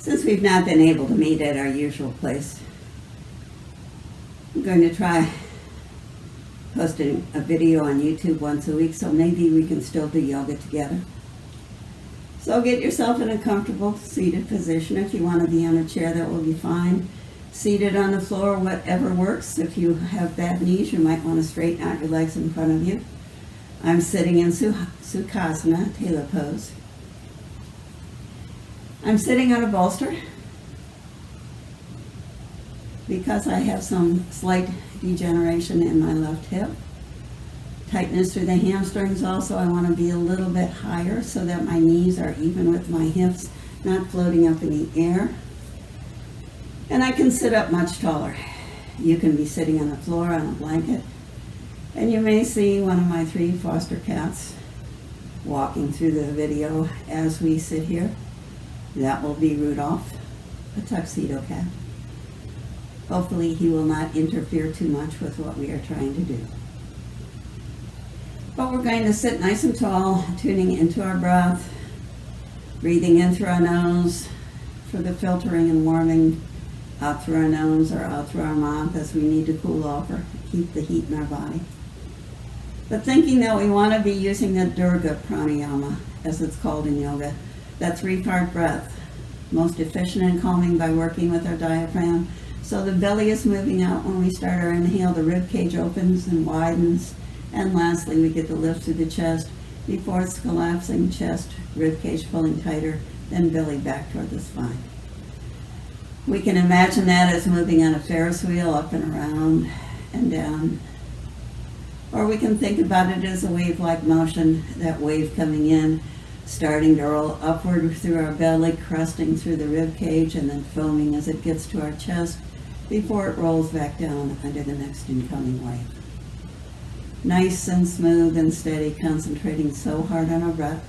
Since we've not been able to meet at our usual place, I'm going to try posting a video on YouTube once a week, so maybe we can still do yoga together. So get yourself in a comfortable seated position. If you want to be on a chair, that will be fine. Seated on the floor, whatever works. If you have bad knees, you might want to straighten out your legs in front of you. I'm sitting in Sukhasana, Tela pose. I'm sitting on a bolster because I have some slight degeneration in my left hip. Tightness through the hamstrings also. I want to be a little bit higher so that my knees are even with my hips, not floating up in the air. And I can sit up much taller. You can be sitting on the floor on a blanket. And you may see one of my 3 foster cats walking through the video as we sit here. That will be Rudolph, a tuxedo cat. Hopefully he will not interfere too much with what we are trying to do. But we're going to sit nice and tall, tuning into our breath, breathing in through our nose for the filtering and warming, out through our nose or out through our mouth as we need to cool off or keep the heat in our body. But thinking that we want to be using the Durga pranayama, as it's called in yoga, that 3-part breath, most efficient and calming by working with our diaphragm. So the belly is moving out when we start our inhale, the rib cage opens and widens, and lastly we get the lift through the chest before it's collapsing, chest, rib cage pulling tighter, then belly back toward the spine. We can imagine that as moving on a Ferris wheel up and around and down. Or we can think about it as a wave-like motion, that wave coming in, starting to roll upward through our belly, crusting through the rib cage, and then foaming as it gets to our chest before it rolls back down under the next incoming wave. Nice and smooth and steady, concentrating so hard on our breath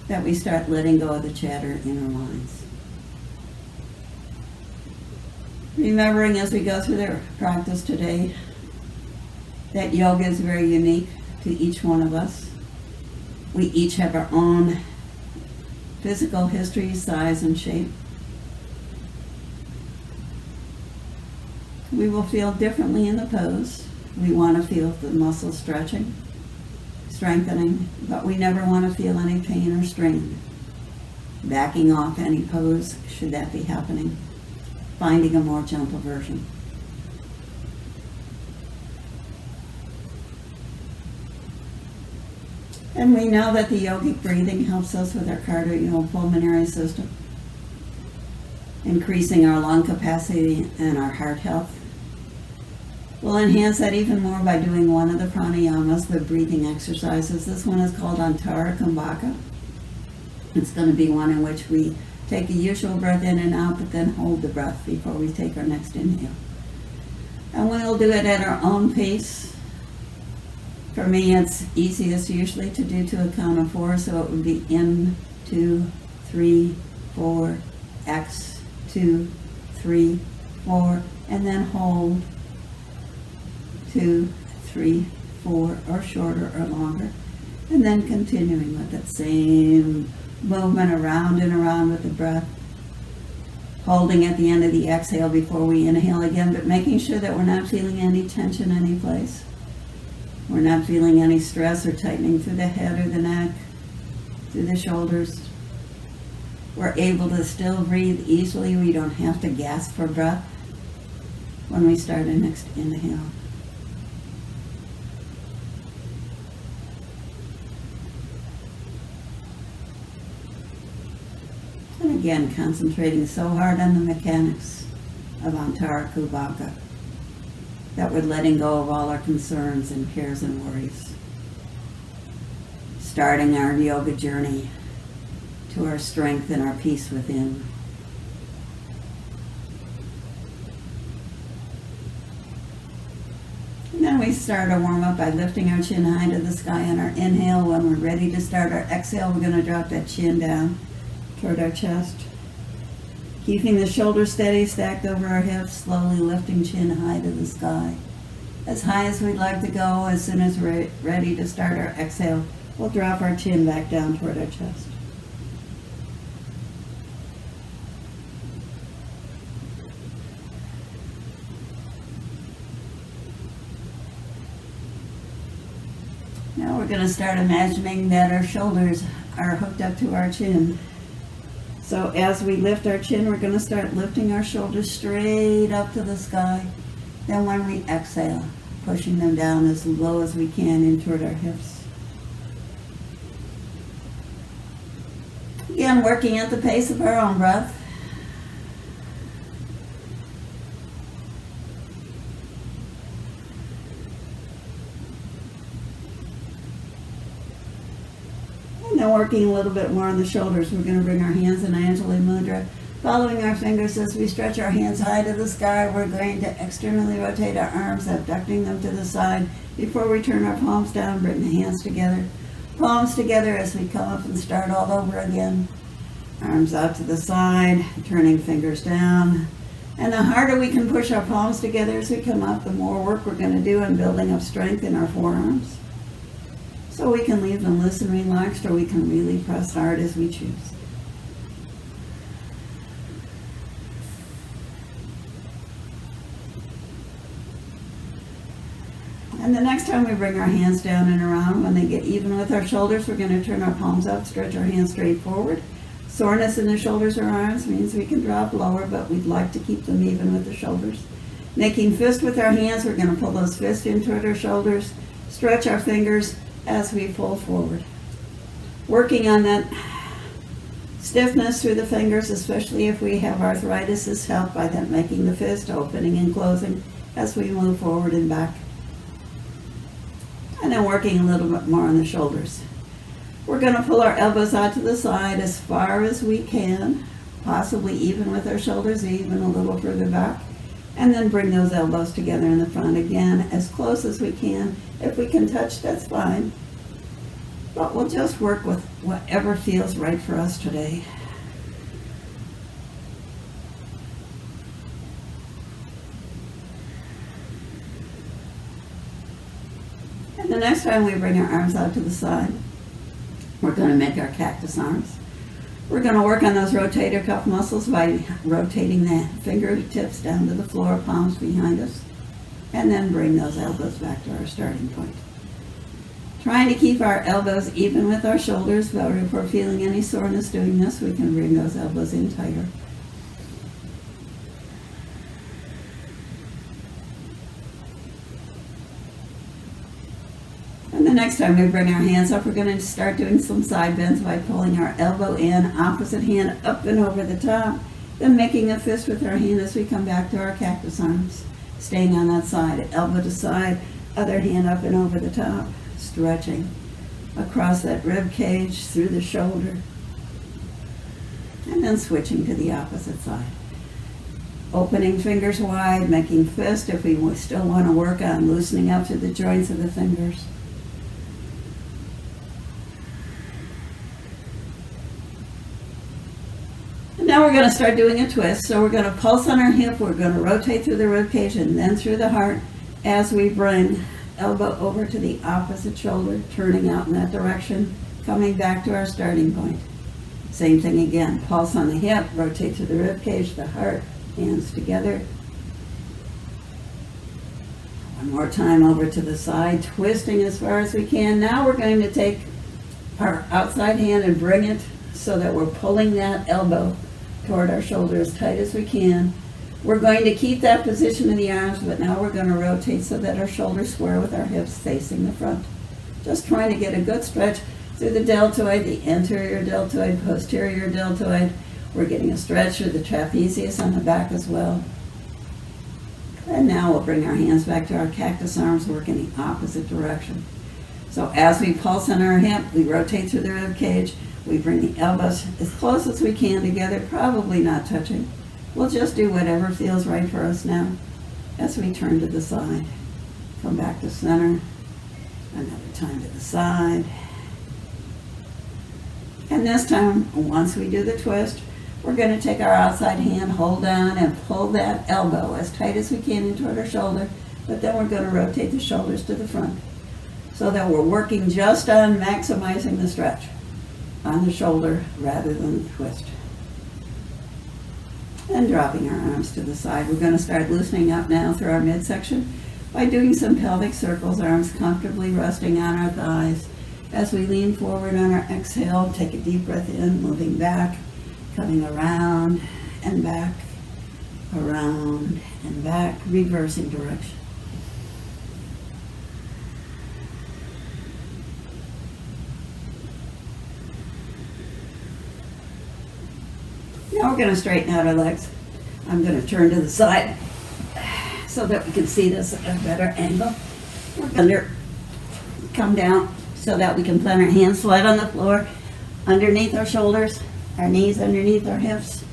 that we start letting go of the chatter in our minds. Remembering as we go through the practice today that yoga is very unique to each one of us. We each have our own physical history, size, and shape. We will feel differently in the pose. We want to feel the muscles stretching, strengthening, but we never want to feel any pain or strain. Backing off any pose, should that be happening. Finding a more gentle version. And we know that the yogic breathing helps us with our cardiopulmonary system, increasing our lung capacity and our heart health. We'll enhance that even more by doing one of the pranayamas, the breathing exercises. This one is called Antara Kumbhaka. It's going to be one in which we take a usual breath in and out, but then hold the breath before we take our next inhale. And we'll do it at our own pace. For me, it's easiest usually to do to a count of 4, so it would be in, 2, 3, 4, X, 2, 3, 4, and then hold 2, 3, 4, or shorter or longer, and then continuing with that same movement around and around with the breath, holding at the end of the exhale before we inhale again, but making sure that we're not feeling any tension any place. We're not feeling any stress or tightening through the head or the neck, through the shoulders. We're able to still breathe easily. We don't have to gasp for breath when we start our next inhale. And again, concentrating so hard on the mechanics of Antara Kumbhaka that we're letting go of all our concerns and cares and worries. Starting our yoga journey to our strength and our peace within. And then we start our warm-up by lifting our chin high to the sky on our inhale. When we're ready to start our exhale, we're going to drop that chin down toward our chest. Keeping the shoulders steady, stacked over our hips, slowly lifting chin high to the sky. As high as we'd like to go. As soon as we're ready to start our exhale, we'll drop our chin back down toward our chest. Now we're going to start imagining that our shoulders are hooked up to our chin. So as we lift our chin, we're going to start lifting our shoulders straight up to the sky. Then when we exhale, pushing them down as low as we can in toward our hips. Again, working at the pace of our own breath. And then working a little bit more on the shoulders. We're going to bring our hands in Anjali Mudra. Following our fingers as we stretch our hands high to the sky, we're going to externally rotate our arms, abducting them to the side before we turn our palms down, bring the hands together. Palms together as we come up and start all over again. Arms out to the side, turning fingers down. And the harder we can push our palms together as we come up, the more work we're going to do on building up strength in our forearms. So we can leave them loose and relaxed, or we can really press hard as we choose. And the next time we bring our hands down and around, when they get even with our shoulders, we're going to turn our palms out, stretch our hands straight forward. Soreness in the shoulders or arms means we can drop lower, but we'd like to keep them even with the shoulders. Making fist with our hands, we're going to pull those fists in toward our shoulders, stretch our fingers as we pull forward. Working on that stiffness through the fingers, especially if we have arthritis, is helped by that making the fist opening and closing as we move forward and back. And then working a little bit more on the shoulders. We're going to pull our elbows out to the side as far as we can, possibly even with our shoulders, even a little further back. And then bring those elbows together in the front again, as close as we can. If we can touch, that's fine. But we'll just work with whatever feels right for us today. And the next time we bring our arms out to the side, we're going to make our cactus arms. We're going to work on those rotator cuff muscles by rotating the fingertips down to the floor, palms behind us, and then bring those elbows back to our starting point. Trying to keep our elbows even with our shoulders, but if we're feeling any soreness doing this, we can bring those elbows in tighter. And the next time we bring our hands up, we're going to start doing some side bends by pulling our elbow in, opposite hand up and over the top, then making a fist with our hand as we come back to our cactus arms. Staying on that side, elbow to side, other hand up and over the top, stretching across that rib cage, through the shoulder, and then switching to the opposite side. Opening fingers wide, making fist if we still want to work on loosening up through the joints of the fingers. Now we're going to start doing a twist. So we're going to pulse on our hip, we're going to rotate through the rib cage and then through the heart as we bring elbow over to the opposite shoulder, turning out in that direction, coming back to our starting point. Same thing again, pulse on the hip, rotate through the rib cage, the heart, hands together. One more time over to the side, twisting as far as we can. Now we're going to take our outside hand and bring it so that we're pulling that elbow toward our shoulder as tight as we can. We're going to keep that position in the arms, but now we're going to rotate so that our shoulders square with our hips facing the front. Just trying to get a good stretch through the deltoid, the anterior deltoid, posterior deltoid. We're getting a stretch through the trapezius on the back as well. And now we'll bring our hands back to our cactus arms, work in the opposite direction. So as we pulse on our hip, we rotate through the rib cage. We bring the elbows as close as we can together, probably not touching. We'll just do whatever feels right for us now as we turn to the side. Come back to center. Another time to the side. And this time, once we do the twist, we're going to take our outside hand, hold down, and pull that elbow as tight as we can in toward our shoulder, but then we're going to rotate the shoulders to the front so that we're working just on maximizing the stretch on the shoulder rather than the twist. And dropping our arms to the side. We're going to start loosening up now through our midsection. by doing some pelvic circles, arms comfortably resting on our thighs. As we lean forward on our exhale, take a deep breath in, moving back, coming around and back, around and back, reversing direction. Now we're going to straighten out our legs. I'm going to turn to the side so that we can see this at a better angle. We're going to come down so that we can plant our hands flat on the floor, underneath our shoulders, our knees underneath our hips,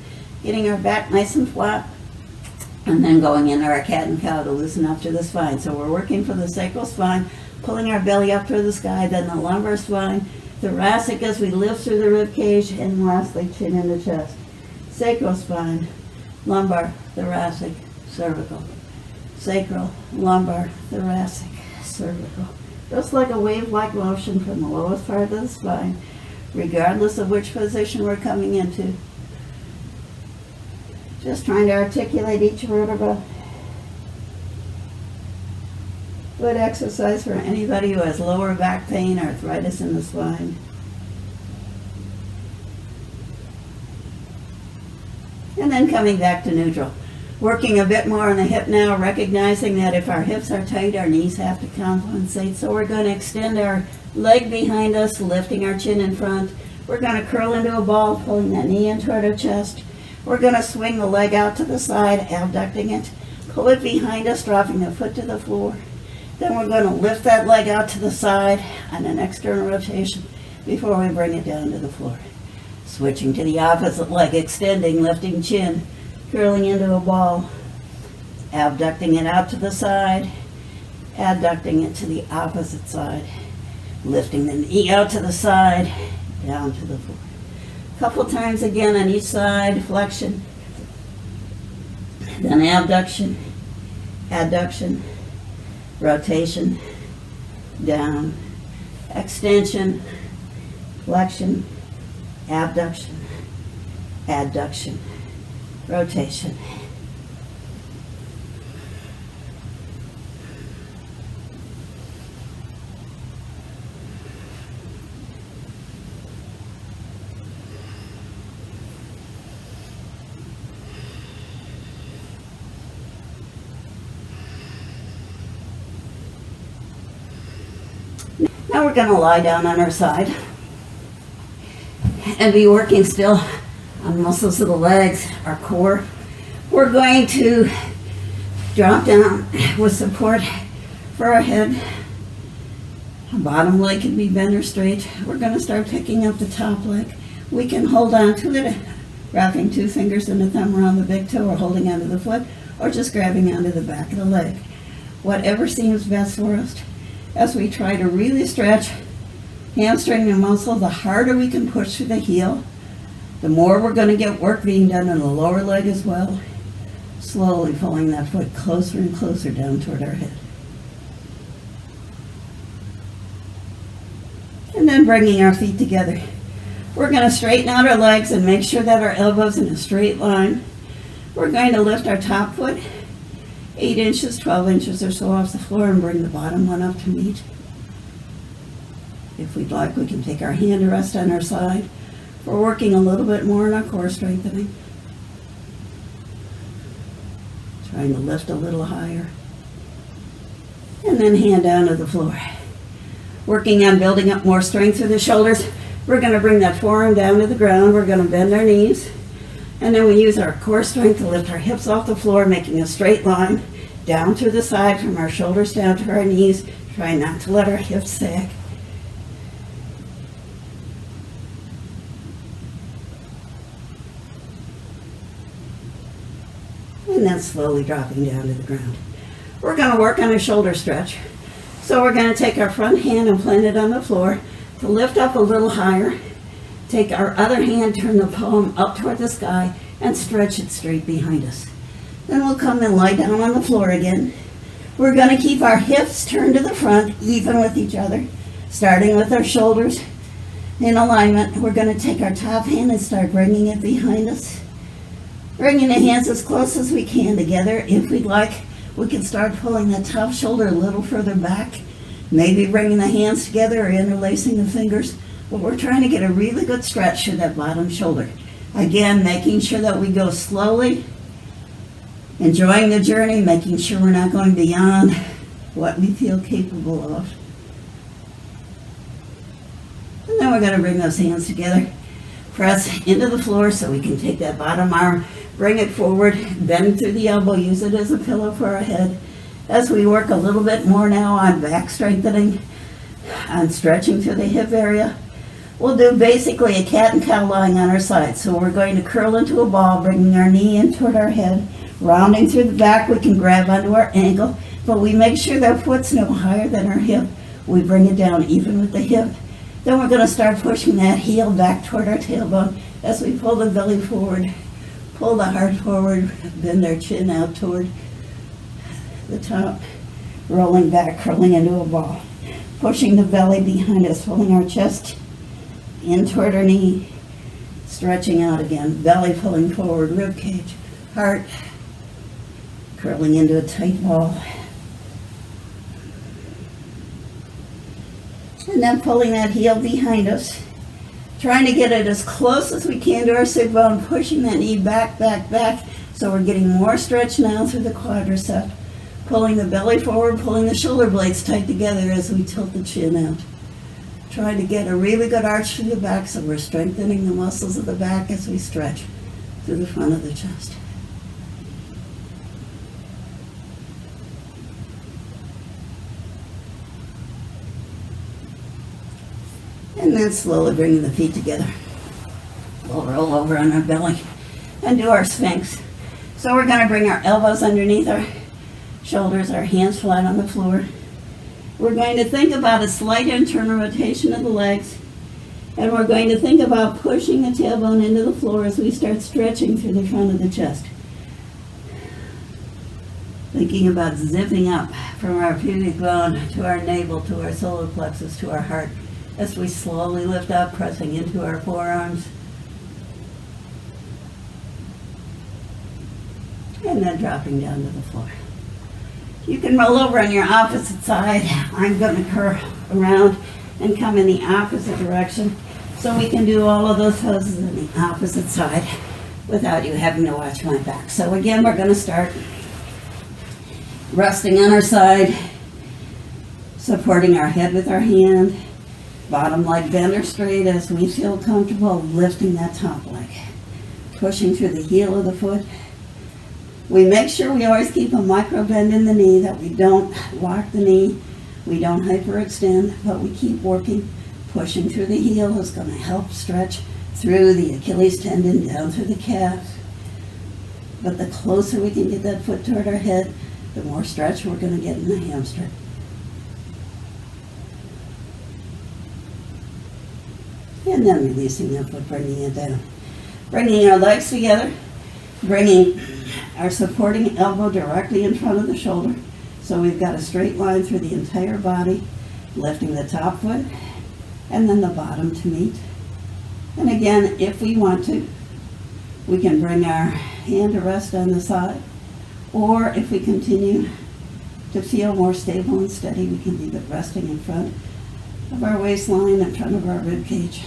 getting our back nice and flat, and then going into our cat and cow to loosen up to the spine. So we're working for the sacral spine, pulling our belly up toward the sky, then the lumbar spine, thoracic as we lift through the rib cage, and lastly chin into chest. Sacral spine, lumbar, thoracic, cervical. Sacral, lumbar, thoracic, cervical. Just like a wave-like motion from the lowest part of the spine, regardless of which position we're coming into. Just trying to articulate each vertebra. Good exercise for anybody who has lower back pain, arthritis in the spine. And then coming back to neutral. Working a bit more on the hip now, recognizing that if our hips are tight, our knees have to compensate. So we're going to extend our leg behind us, lifting our chin in front. We're going to curl into a ball, pulling that knee in toward our chest. We're going to swing the leg out to the side, abducting it. Pull it behind us, dropping the foot to the floor. Then we're going to lift that leg out to the side on an external rotation before we bring it down to the floor. Switching to the opposite leg, extending, lifting chin, curling into a ball, abducting it out to the side, adducting it to the opposite side, lifting the knee out to the side, down to the floor. A couple times again on each side, flexion, then abduction, adduction, rotation, down, extension, flexion, abduction, adduction, rotation. Now we're going to lie down on our side and be working still on muscles of the legs, our core. We're going to drop down with support for our head. Our bottom leg can be bent or straight. We're going to start picking up the top leg. We can hold on to it, wrapping 2 fingers and a thumb around the big toe, or holding onto the foot, or just grabbing onto the back of the leg. Whatever seems best for us. As we try to really stretch hamstring and muscle, the harder we can push through the heel, the more we're going to get work being done in the lower leg as well. Slowly pulling that foot closer and closer down toward our head. And then bringing our feet together. We're going to straighten out our legs and make sure that our elbows in a straight line. We're going to lift our top foot 8 inches, 12 inches or so off the floor, and bring the bottom one up to meet. If we'd like, we can take our hand to rest on our side. We're working a little bit more on our core strengthening. Trying to lift a little higher. And then hand down to the floor. Working on building up more strength through the shoulders. We're going to bring that forearm down to the ground. We're going to bend our knees. And then we use our core strength to lift our hips off the floor, making a straight line down through the side from our shoulders down to our knees. Try not to let our hips sag. And then slowly dropping down to the ground. We're going to work on a shoulder stretch. So we're going to take our front hand and plant it on the floor to lift up a little higher. Take our other hand, turn the palm up toward the sky, and stretch it straight behind us. Then we'll come and lie down on the floor again. We're going to keep our hips turned to the front, even with each other, starting with our shoulders in alignment. We're going to take our top hand and start bringing it behind us. Bringing the hands as close as we can together. If we'd like, We can start pulling the top shoulder a little further back, maybe bringing the hands together or interlacing the fingers. But we're trying to get a really good stretch to that bottom shoulder. Again, making sure that we go slowly, enjoying the journey, making sure we're not going beyond what we feel capable of. And then we're going to bring those hands together, press into the floor so we can take that bottom arm, bring it forward, bend through the elbow, use it as a pillow for our head. As we work a little bit more now on back strengthening, on stretching through the hip area, we'll do basically a cat and cow lying on our side. So we're going to curl into a ball, bringing our knee in toward our head, rounding through the back. We can grab onto our ankle, but we make sure that foot's no higher than our hip. We bring it down even with the hip. Then we're going to start pushing that heel back toward our tailbone as we pull the belly forward, pull the heart forward, bend our chin out toward the top, rolling back, curling into a ball, pushing the belly behind us, pulling our chest in toward our knee, stretching out again, belly pulling forward, rib cage, heart curling into a tight ball. And then pulling that heel behind us, trying to get it as close as we can to our sit bone, pushing that knee back, back, back. So we're getting more stretch now through the quadricep, pulling the belly forward, pulling the shoulder blades tight together as we tilt the chin out. Trying to get a really good arch through the back so we're strengthening the muscles of the back as we stretch through the front of the chest. And then slowly bringing the feet together. We'll roll over on our belly and do our Sphinx. So we're going to bring our elbows underneath our shoulders, our hands flat on the floor. We're going to think about a slight internal rotation of the legs, and we're going to think about pushing the tailbone into the floor as we start stretching through the front of the chest. Thinking about zipping up from our pubic bone to our navel, to our solar plexus, to our heart, as we slowly lift up, pressing into our forearms. And then dropping down to the floor. You can roll over on your opposite side. I'm going to curl around and come in the opposite direction so we can do all of those poses on the opposite side without you having to watch my back. So again, we're going to start resting on our side, supporting our head with our hand, bottom leg bent or straight as we feel comfortable, lifting that top leg, pushing through the heel of the foot. We make sure we always keep a micro bend in the knee, that we don't lock the knee, we don't hyperextend, but we keep working. Pushing through the heel is going to help stretch through the Achilles tendon, down through the calf. But the closer we can get that foot toward our head, the more stretch we're going to get in the hamstring. And then releasing that foot, bringing it down. Bringing our legs together, bringing our supporting elbow directly in front of the shoulder. So we've got a straight line through the entire body, lifting the top foot and then the bottom to meet. And again, if we want to, we can bring our hand to rest on the side, or if we continue to feel more stable and steady, we can leave it resting in front of our waistline, in front of our rib cage.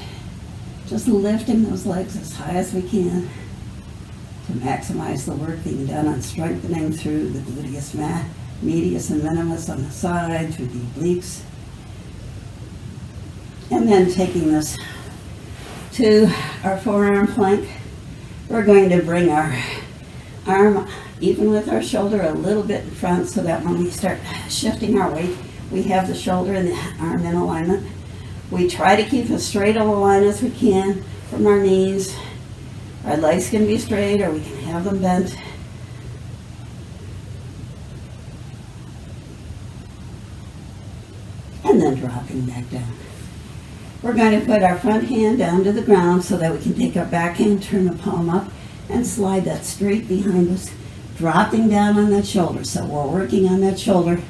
Just lifting those legs as high as we can to maximize the work being done on strengthening through the gluteus medius and minimus on the side, through the obliques. And then taking this to our forearm plank, we're going to bring our arm even with our shoulder a little bit in front so that when we start shifting our weight, we have the shoulder and the arm in alignment. We try to keep as straight of a line as we can from our knees. Our legs can be straight or we can have them bent. And then dropping back down. We're going to put our front hand down to the ground so that we can take our back hand, turn the palm up, and slide that straight behind us, dropping down on that shoulder. So we're working on that shoulder.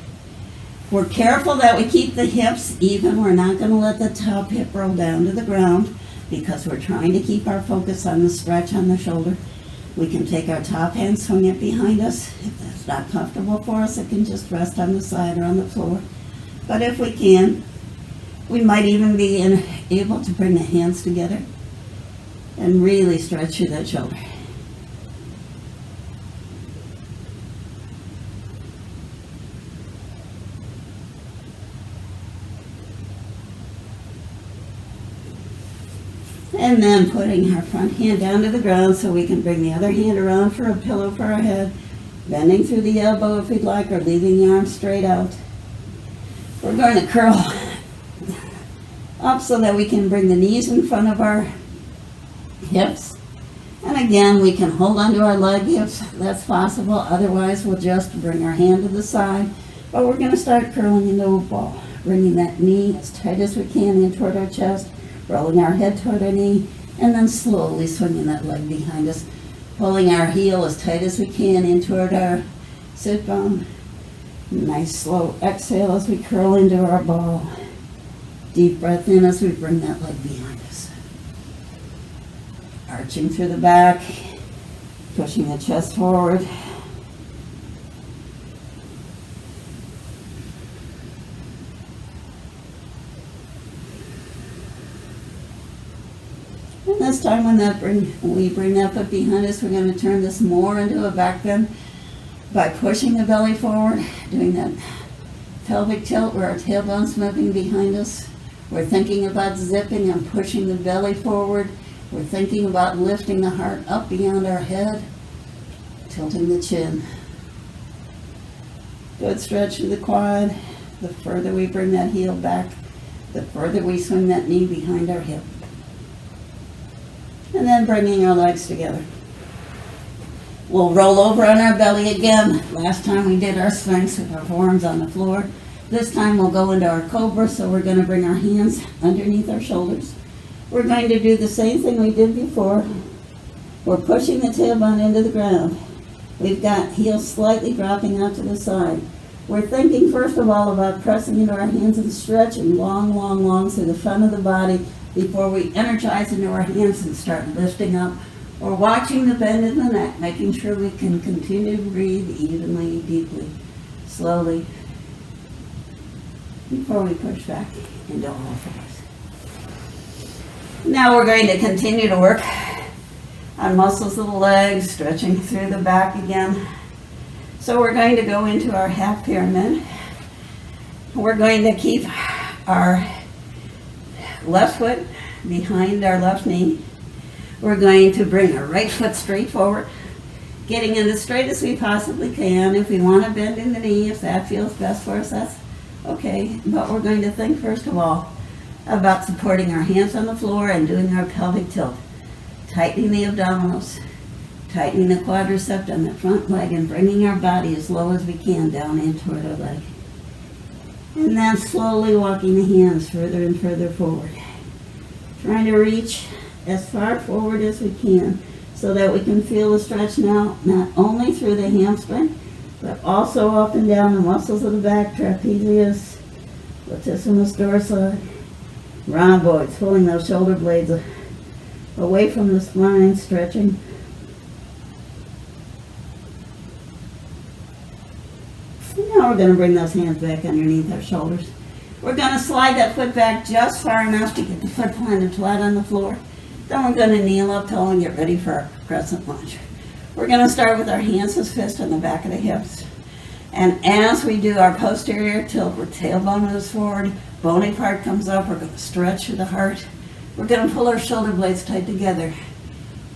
We're careful that we keep the hips even. We're not going to let the top hip roll down to the ground because we're trying to keep our focus on the stretch on the shoulder. We can take our top hand, swing it behind us. If that's not comfortable for us, it can just rest on the side or on the floor. But if we can, we might even be able to bring the hands together and really stretch through that shoulder. And then putting our front hand down to the ground so we can bring the other hand around for a pillow for our head, bending through the elbow if we'd like, or leaving the arm straight out. We're going to curl up so that we can bring the knees in front of our hips. And again, we can hold onto our leg if that's possible. Otherwise, we'll just bring our hand to the side. But we're going to start curling into a ball, bringing that knee as tight as we can in toward our chest, rolling our head toward our knee, and then slowly swinging that leg behind us, pulling our heel as tight as we can in toward our sit bone. Nice slow exhale as we curl into our ball. Deep breath in as we bring that leg behind us. Arching through the back, pushing the chest forward. And this time when we bring that foot behind us, we're going to turn this more into a back bend by pushing the belly forward, doing that pelvic tilt where our tailbone's moving behind us. We're thinking about zipping and pushing the belly forward. We're thinking about lifting the heart up beyond our head, tilting the chin. Good stretch through the quad. The further we bring that heel back, the further we swing that knee behind our hip. And then bringing our legs together. We'll roll over on our belly again. Last time we did our Sphinx with our forearms on the floor. This time we'll go into our Cobra, so we're going to bring our hands underneath our shoulders. We're going to do the same thing we did before. We're pushing the tailbone into the ground. We've got heels slightly dropping out to the side. We're thinking first of all about pressing into our hands and stretching long, long, long through the front of the body before we energize into our hands and start lifting up. We're watching the bend in the neck, making sure we can continue to breathe evenly, deeply, slowly, before we push back into all fours. Now we're going to continue to work on muscles of the legs, stretching through the back again. So we're going to go into our half pyramid. We're going to keep our left foot behind our left knee. We're going to bring our right foot straight forward, getting in as straight as we possibly can. If we want to bend in the knee, if that feels best for us, that's okay. But we're going to think first of all about supporting our hands on the floor and doing our pelvic tilt. Tightening the abdominals, tightening the quadricep on the front leg, and bringing our body as low as we can down in toward our leg. And then slowly walking the hands further and further forward. Trying to reach as far forward as we can so that we can feel the stretch now, not only through the hamstring, but also up and down the muscles of the back, trapezius, latissimus dorsi, rhomboids, pulling those shoulder blades away from the spine, stretching. Now we're going to bring those hands back underneath our shoulders. We're going to slide that foot back just far enough to get the foot planted flat on the floor. Then we're going to kneel up tall and get ready for our crescent lunge. We're going to start with our hands as fists on the back of the hips. And as we do our posterior tilt, where tailbone moves forward, bony part comes up, we're going to stretch through the heart. We're going to pull our shoulder blades tight together,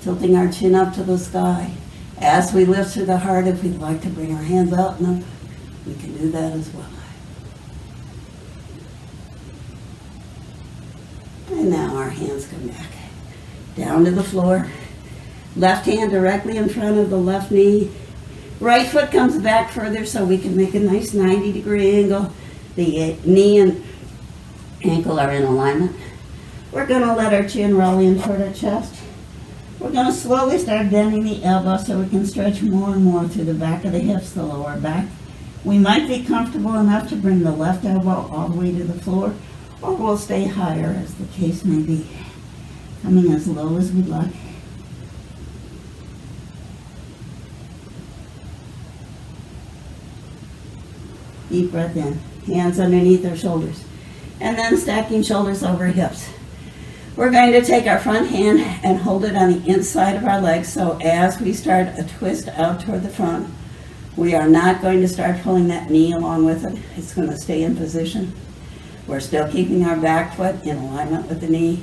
tilting our chin up to the sky. As we lift through the heart, if we'd like to bring our hands out and up, we can do that as well. And now our hands come back down to the floor. Left hand directly in front of the left knee. Right foot comes back further so we can make a nice 90-degree angle. The knee and ankle are in alignment. We're going to let our chin roll in toward our chest. We're going to slowly start bending the elbow so we can stretch more and more through the back of the hips, the lower back. We might be comfortable enough to bring the left elbow all the way to the floor, or we'll stay higher as the case may be, coming as low as we'd like. Deep breath in. Hands underneath our shoulders. And then stacking shoulders over hips. We're going to take our front hand and hold it on the inside of our legs, so as we start a twist out toward the front, we are not going to start pulling that knee along with it. It's going to stay in position. We're still keeping our back foot in alignment with the knee.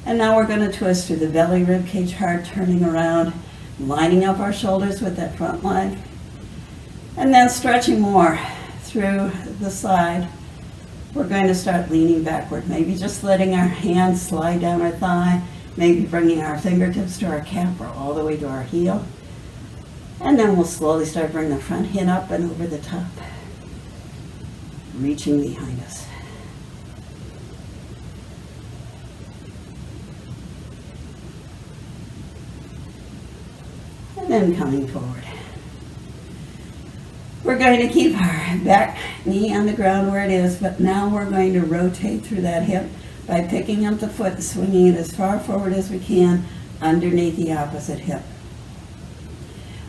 And now we're going to twist through the belly, rib cage, heart, turning around, lining up our shoulders with that front leg. And then stretching more through the side. We're going to start leaning backward, maybe just letting our hands slide down our thigh, maybe bringing our fingertips to our calf or all the way to our heel. And then we'll slowly start bringing the front hand up and over the top, reaching behind us. And then coming forward. We're going to keep our back knee on the ground where it is, but now we're going to rotate through that hip by picking up the foot and swinging it as far forward as we can underneath the opposite hip.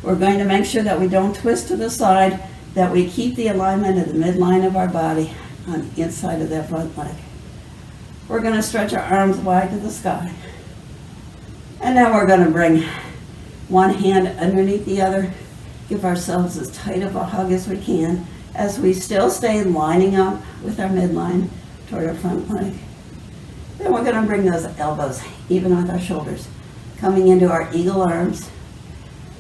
We're going to make sure that we don't twist to the side, that we keep the alignment of the midline of our body on the inside of that front leg. We're going to stretch our arms wide to the sky. And then we're going to bring one hand underneath the other. Give ourselves as tight of a hug as we can as we still stay lining up with our midline toward our front leg. Then we're going to bring those elbows even with our shoulders, coming into our eagle arms.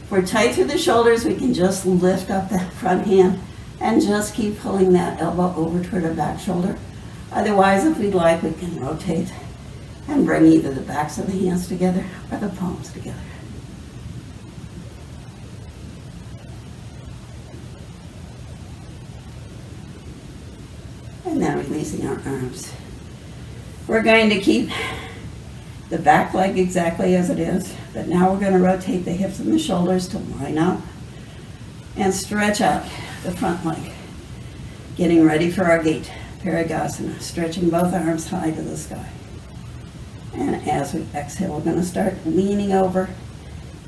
If we're tight through the shoulders, we can just lift up that front hand and just keep pulling that elbow over toward our back shoulder. Otherwise, if we'd like, we can rotate and bring either the backs of the hands together or the palms together. And then releasing our arms. We're going to keep the back leg exactly as it is, but now we're going to rotate the hips and the shoulders to line up and stretch out the front leg. Getting ready for our gate, Parigasana, stretching both arms high to the sky. And as we exhale, we're going to start leaning over,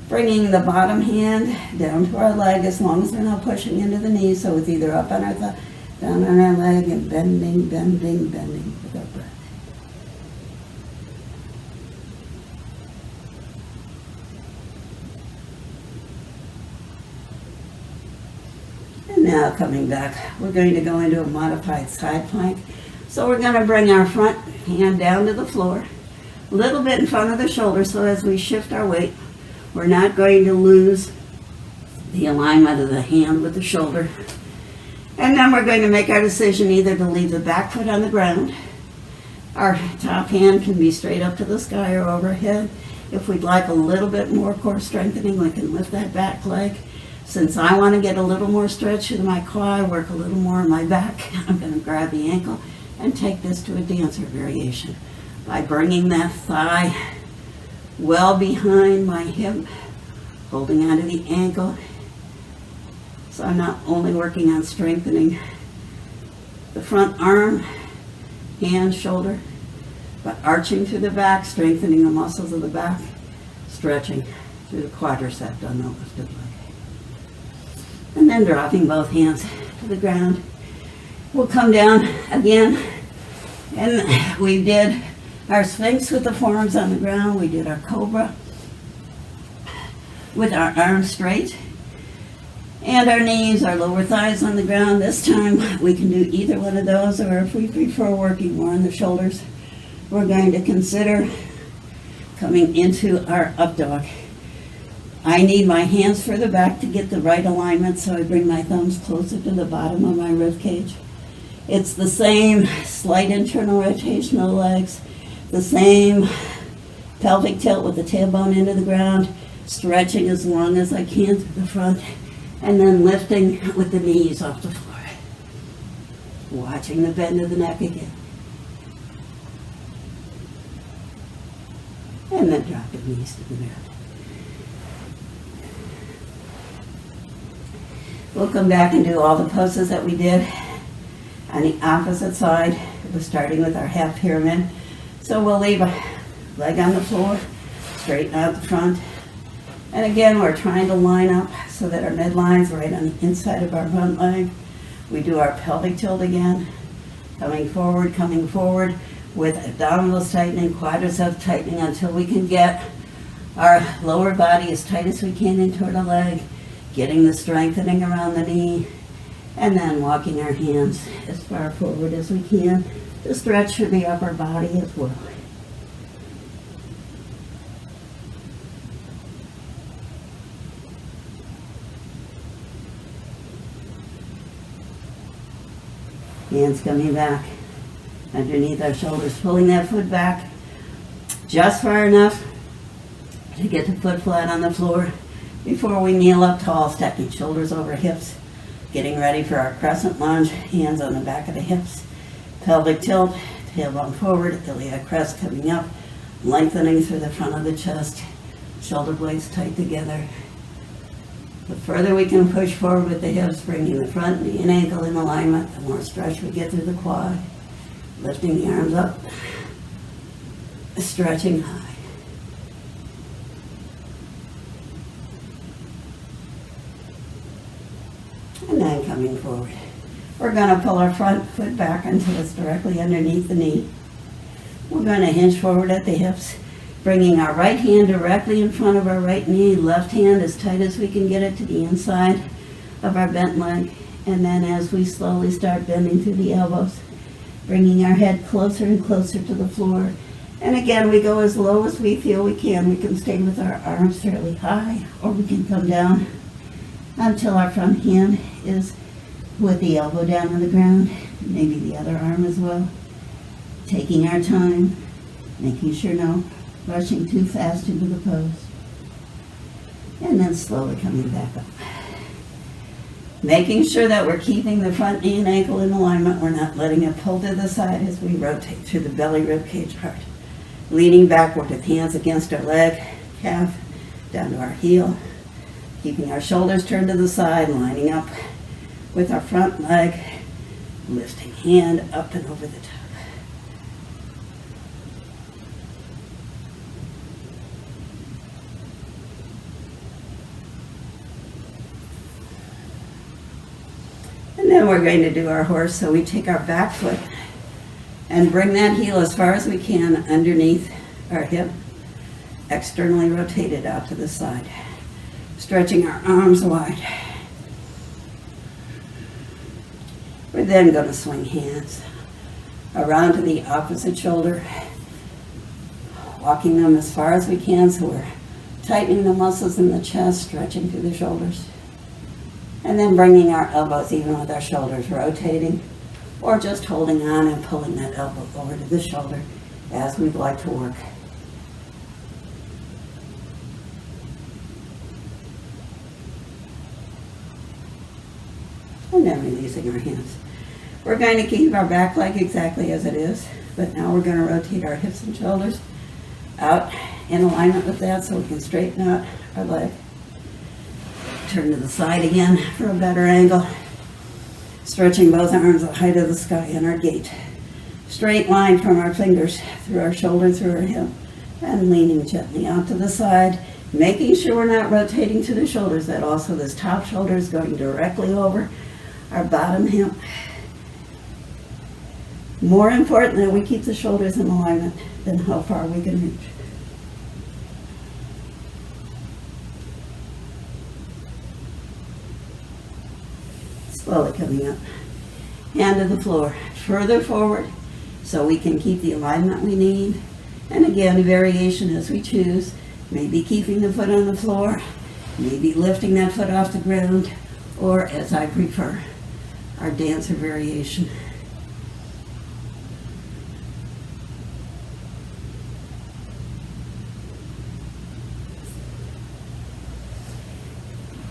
bringing the bottom hand down to our leg as long as we're not pushing into the knee, so it's either up on our thigh, down on our leg, and bending, bending, bending with our breath. And now coming back, we're going to go into a modified side plank. So we're going to bring our front hand down to the floor, a little bit in front of the shoulder, so as we shift our weight, we're not going to lose the alignment of the hand with the shoulder. And then we're going to make our decision either to leave the back foot on the ground. Our top hand can be straight up to the sky or overhead. If we'd like a little bit more core strengthening, we can lift that back leg. Since I want to get a little more stretch in my quad, work a little more in my back, I'm going to grab the ankle and take this to a dancer variation by bringing that thigh well behind my hip, holding onto the ankle. So I'm not only working on strengthening the front arm, hand, shoulder, but arching through the back, strengthening the muscles of the back, stretching through the quadricep on the lifted leg. And then dropping both hands to the ground. We'll come down again, and we did our Sphinx with the forearms on the ground. We did our Cobra with our arms straight. And our knees, our lower thighs on the ground. This time we can do either one of those, or if we prefer working more on the shoulders, we're going to consider coming into our up dog. I need my hands further back to get the right alignment, so I bring my thumbs closer to the bottom of my rib cage. It's the same slight internal rotation of the legs, the same pelvic tilt with the tailbone into the ground, stretching as long as I can through the front, and then lifting with the knees off the floor. Watching the bend of the neck again. And then drop the knees to the ground. We'll come back and do all the poses that we did on the opposite side. We're starting with our half pyramid. So we'll leave a leg on the floor, straighten out the front. And again, we're trying to line up so that our midline's right on the inside of our front leg. We do our pelvic tilt again, coming forward with abdominals tightening, quadriceps tightening until we can get our lower body as tight as we can into the leg, getting the strengthening around the knee, and then walking our hands as far forward as we can to stretch through the upper body as well. Hands coming back underneath our shoulders, pulling that foot back just far enough to get the foot flat on the floor before we kneel up tall, stacking shoulders over hips, getting ready for our crescent lunge, hands on the back of the hips, pelvic tilt, tailbone forward, iliac crest coming up, lengthening through the front of the chest, shoulder blades tight together. The further we can push forward with the hips, bringing the front knee and ankle in alignment, the more stretch we get through the quad, lifting the arms up, stretching high. And then coming forward. We're going to pull our front foot back until it's directly underneath the knee. We're going to hinge forward at the hips, bringing our right hand directly in front of our right knee, left hand as tight as we can get it to the inside of our bent leg. And then as we slowly start bending through the elbows, bringing our head closer and closer to the floor. And again, we go as low as we feel we can. We can stay with our arms fairly high, or we can come down until our front hand is with the elbow down on the ground, maybe the other arm as well. Taking our time, making sure no rushing too fast into the pose. And then slowly coming back up. Making sure that we're keeping the front knee and ankle in alignment. We're not letting it pull to the side as we rotate through the belly rib cage heart. Leaning backward with hands against our leg, calf, down to our heel. Keeping our shoulders turned to the side, lining up with our front leg, lifting hand up and over the top. And then we're going to do our horse, so we take our back foot and bring that heel as far as we can underneath our hip, externally rotated out to the side, stretching our arms wide. We're then going to swing hands around to the opposite shoulder, walking them as far as we can, so we're tightening the muscles in the chest, stretching through the shoulders. And then bringing our elbows even with our shoulders, rotating, or just holding on and pulling that elbow over to the shoulder as we'd like to work. And then releasing our hands. We're going to keep our back leg exactly as it is, but now we're going to rotate our hips and shoulders out in alignment with that so we can straighten out our leg. Turn to the side again for a better angle. Stretching both arms at the height of the sky in our gait. Straight line from our fingers through our shoulder, through our hip, and leaning gently out to the side, making sure we're not rotating to the shoulders, that also this top shoulder is going directly over our bottom hip. More important that we keep the shoulders in alignment than how far we can reach. Slowly coming up, hand to the floor, further forward so we can keep the alignment we need. And again, variation as we choose, maybe keeping the foot on the floor, maybe lifting that foot off the ground, or as I prefer, our dancer variation.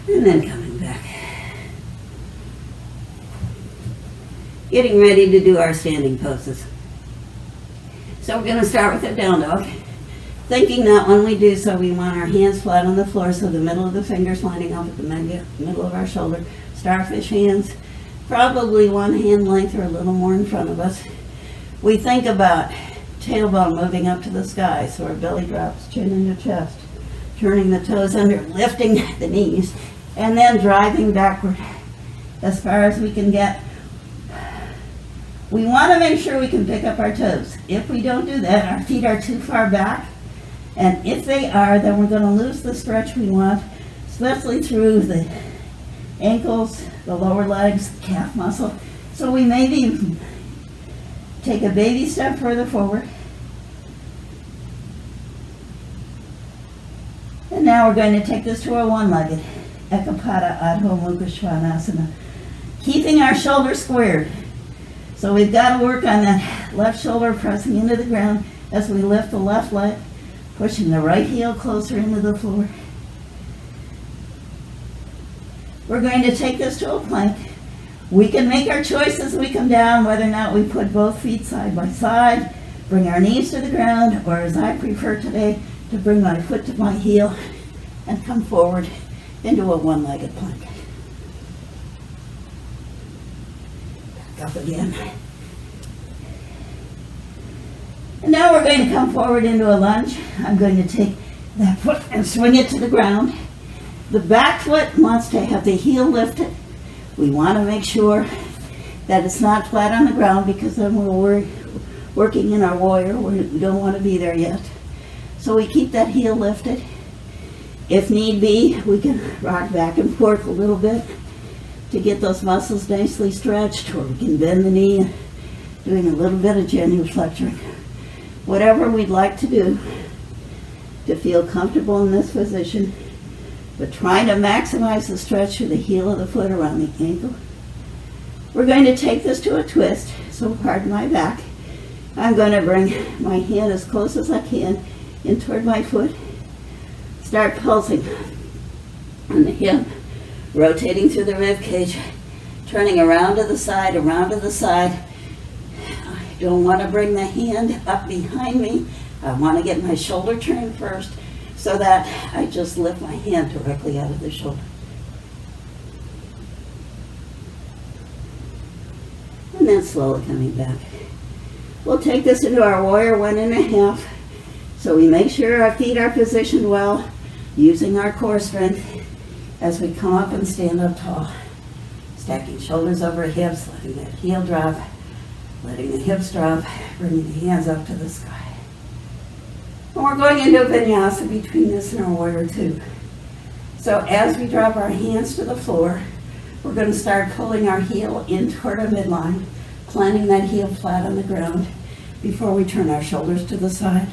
And then coming back. Getting ready to do our standing poses. So we're going to start with a down dog. Thinking that when we do so, we want our hands flat on the floor, so the middle of the fingers lining up at the middle of our shoulder. Starfish hands, probably one hand length or a little more in front of us. We think about tailbone moving up to the sky, so our belly drops, chin into chest. Turning the toes under, lifting the knees, and then driving backward as far as we can get We want to make sure we can pick up our toes. If we don't do that, our feet are too far back. And if they are, then we're going to lose the stretch we want, especially through the ankles, the lower legs, the calf muscle. So we maybe take a baby step further forward. And now we're going to take this to our one-legged Ekapada Adho Mukha Svanasana, keeping our shoulders squared. So we've got to work on that left shoulder pressing into the ground as we lift the left leg, pushing the right heel closer into the floor. We're going to take this to a plank. We can make our choice as we come down, whether or not we put both feet side by side, bring our knees to the ground, or as I prefer today, to bring my foot to my heel and come forward into a one-legged plank. Back up again. And now we're going to come forward into a lunge. I'm going to take that foot and swing it to the ground. The back foot wants to have the heel lifted. We want to make sure that it's not flat on the ground, because then we're working in our warrior. We don't want to be there yet. So we keep that heel lifted. If need be, we can rock back and forth a little bit to get those muscles nicely stretched, or we can bend the knee, doing a little bit of genuflecting. Whatever we'd like to do to feel comfortable in this position, but trying to maximize the stretch of the heel of the foot around the ankle. We're going to take this to a twist, so pardon my back. I'm going to bring my hand as close as I can in toward my foot. Start pulsing on the hip, rotating through the rib cage, turning around to the side, around to the side. I don't want to bring the hand up behind me. I want to get my shoulder turned first, so that I just lift my hand directly out of the shoulder. And then slowly coming back. We'll take this into our warrior 1.5. So we make sure our feet are positioned well, using our core strength as we come up and stand up tall. Stacking shoulders over hips, letting that heel drop, letting the hips drop, bringing the hands up to the sky. And we're going into a vinyasa between this and our warrior 2. So as we drop our hands to the floor, we're going to start pulling our heel in toward our midline, planting that heel flat on the ground before we turn our shoulders to the side,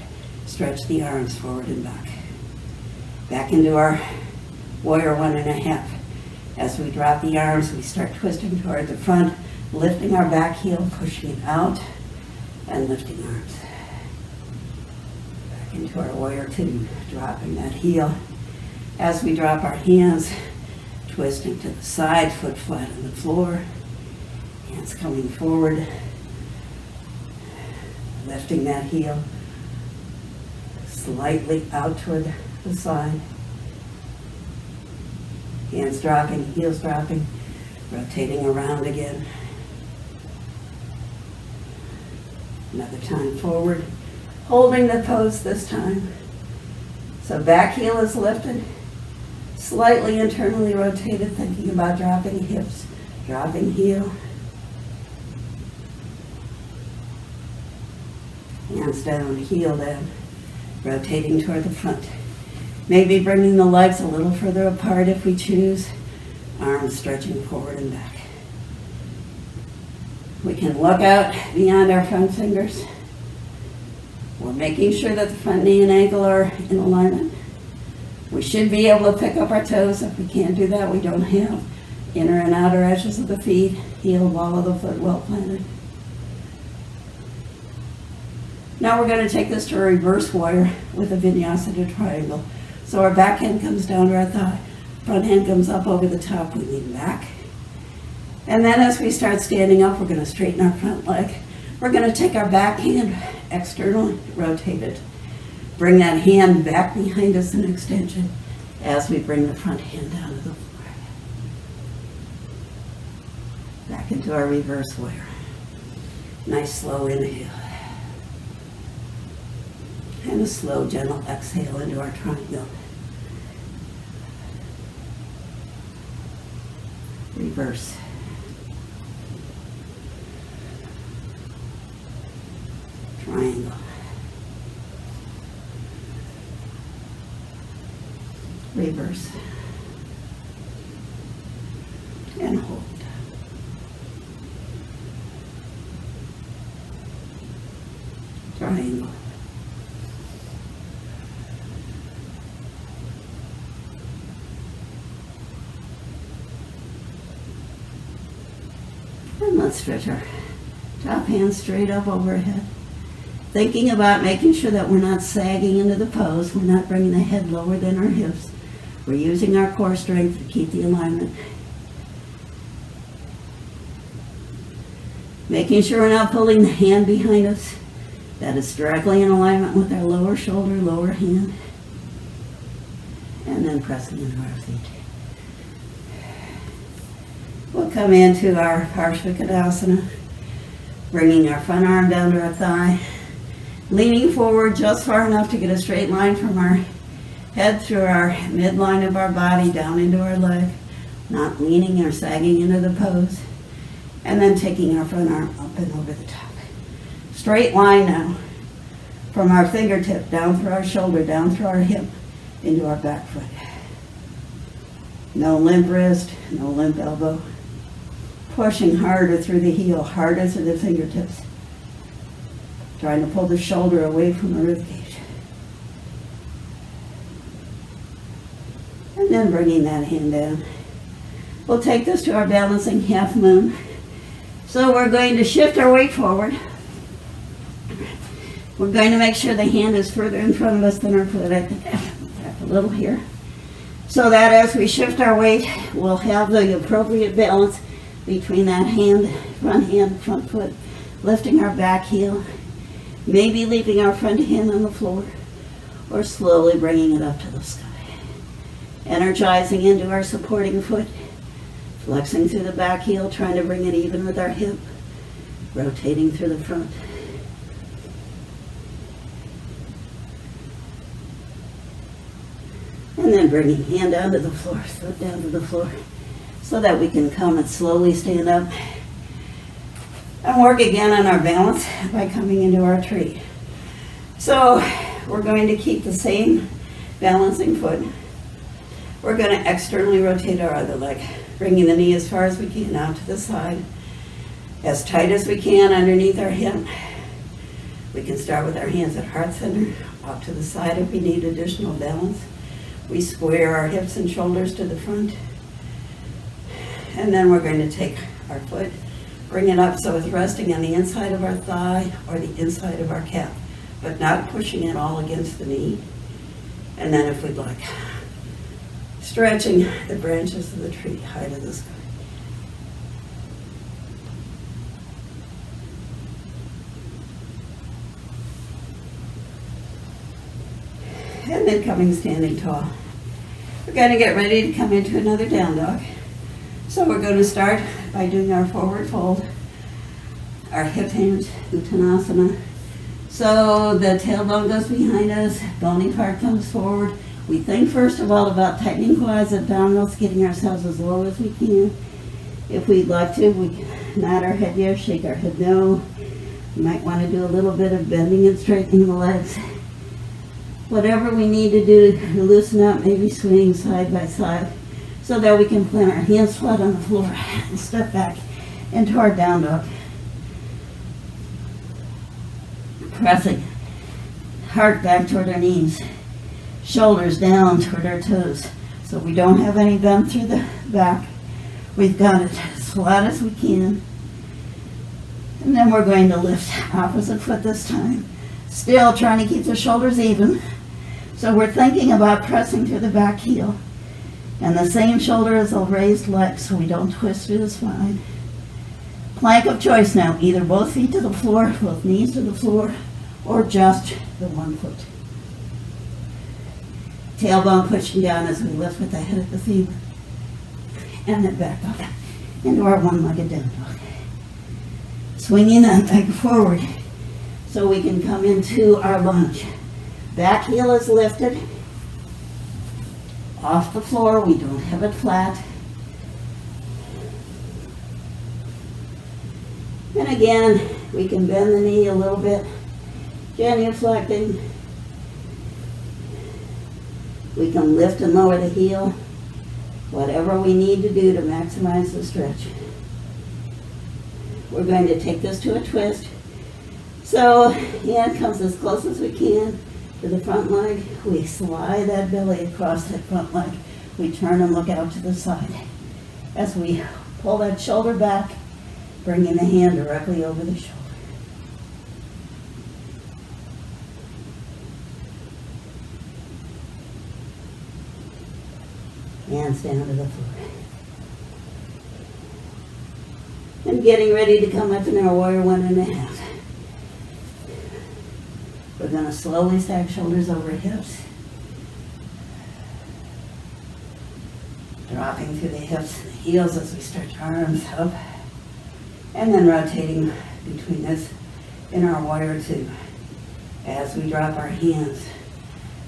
stretch the arms forward and back. Back into our warrior 1.5. As we drop the arms, we start twisting toward the front, lifting our back heel, pushing it out, and lifting arms. Back into our warrior 2, dropping that heel. As we drop our hands, twisting to the side, foot flat on the floor, hands coming forward, lifting that heel slightly out toward the side. Hands dropping, heels dropping, rotating around again. Another time forward, holding the pose this time. So back heel is lifted, slightly internally rotated, thinking about dropping hips, dropping heel. Hands down, heel down, rotating toward the front. Maybe bringing the legs a little further apart if we choose. Arms stretching forward and back. We can look out beyond our front fingers. We're making sure that the front knee and ankle are in alignment. We should be able to pick up our toes. If we can't do that, we don't have inner and outer edges of the feet, heel, ball of the foot well planted. Now we're going to take this to a reverse warrior with a vinyasa triangle. So our back hand comes down to our thigh, front hand comes up over the top, we lean back. And then as we start standing up, we're going to straighten our front leg. We're going to take our back hand externally, rotate it. Bring that hand back behind us in extension as we bring the front hand down to the floor. Back into our reverse warrior. Nice slow inhale. And a slow, gentle exhale into our triangle. Reverse. triangle. Reverse. And hold. Triangle. And let's stretch our top hand straight up overhead. Thinking about making sure that we're not sagging into the pose. We're not bringing the head lower than our hips. We're using our core strength to keep the alignment. Making sure we're not pulling the hand behind us. That is directly in alignment with our lower shoulder, lower hand. And then pressing into our feet. We'll come into our Parsvikadasana, bringing our front arm down to our thigh, leaning forward just far enough to get a straight line from our head through our midline of our body down into our leg, not leaning or sagging into the pose, and then taking our front arm up and over the top. Straight line now from our fingertip down through our shoulder, down through our hip, into our back foot. No limp wrist, no limp elbow. Pushing harder through the heel, harder through the fingertips. Trying to pull the shoulder away from the ribcage. And then bringing that hand down. We'll take this to our balancing half moon. So we're going to shift our weight forward. We're going to make sure the hand is further in front of us than our foot. I think back a little here. So that as we shift our weight, we'll have the appropriate balance between that hand, front foot, lifting our back heel, maybe leaving our front hand on the floor, or slowly bringing it up to the sky. Energizing into our supporting foot, flexing through the back heel, trying to bring it even with our hip, rotating through the front. And then bringing hand down to the floor, foot down to the floor, so that we can come and slowly stand up and work again on our balance by coming into our tree. So we're going to keep the same balancing foot. We're going to externally rotate our other leg, bringing the knee as far as we can out to the side, as tight as we can underneath our hip. We can start with our hands at heart center, out to the side if we need additional balance. We square our hips and shoulders to the front. And then we're going to take our foot, bring it up so it's resting on the inside of our thigh or the inside of our calf, but not pushing it all against the knee. And then if we'd like, stretching the branches of the tree high to the sky. And then coming standing tall. We're going to get ready to come into another down dog. So we're going to start by doing our forward fold, our hip hinge, Uttanasana. So the tailbone goes behind us, bony part comes forward. We think first of all about tightening quads, abdominals, getting ourselves as low as we can. If we'd like to, we can nod our head yes, shake our head no. You might want to do a little bit of bending and straightening the legs. Whatever we need to do to loosen up, maybe swing side by side, so that we can plant our hands flat on the floor and step back into our down dog. Pressing heart back toward our knees, shoulders down toward our toes, so we don't have any bend through the back. We've got it as flat as we can. And then we're going to lift opposite foot this time. Still trying to keep the shoulders even. So we're thinking about pressing through the back heel. And the same shoulder as the raised leg so we don't twist through the spine. Plank of choice now. Either both feet to the floor, both knees to the floor, or just the one foot. Tailbone pushing down as we lift with the head of the femur. And then back up into our one-legged down dog. Swinging that leg forward so we can come into our lunge. Back heel is lifted off the floor. We don't have it flat. And again, we can bend the knee a little bit genuflecting. We can lift and lower the heel, whatever we need to do to maximize the stretch. We're going to take this to a twist. So hand comes as close as we can to the front leg. We slide that belly across that front leg. We turn and look out to the side. As we pull that shoulder back, bringing the hand directly over the shoulder. Hands down to the floor. And getting ready to come up in our warrior 1.5. We're going to slowly stack shoulders over hips. Dropping through the hips and the heels as we stretch arms up. And then rotating between us in our warrior 2. As we drop our hands,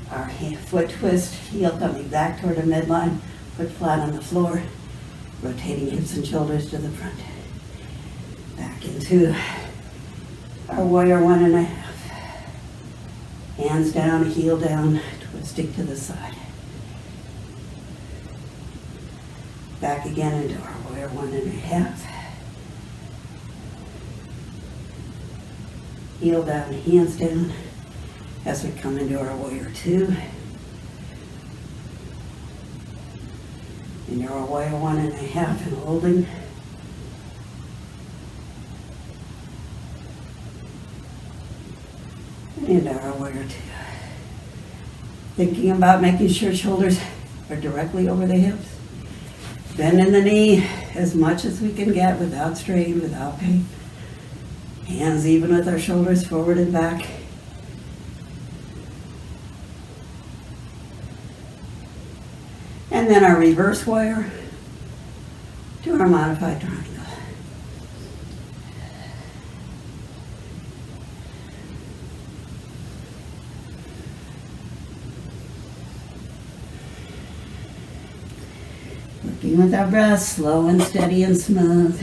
our foot twist, heel coming back toward the midline, foot flat on the floor, rotating hips and shoulders to the front. Back into our warrior 1.5. Hands down, heel down, twisting to the side. Back again into our warrior 1.5. Heel down, hands down, as we come into our warrior 2. Into our warrior 1.5 and holding. And our warrior 2. Thinking about making sure shoulders are directly over the hips. Bending the knee as much as we can get without strain, without pain. Hands even with our shoulders forward and back. And then our reverse warrior to our modified triangle. Working with our breath, slow and steady and smooth.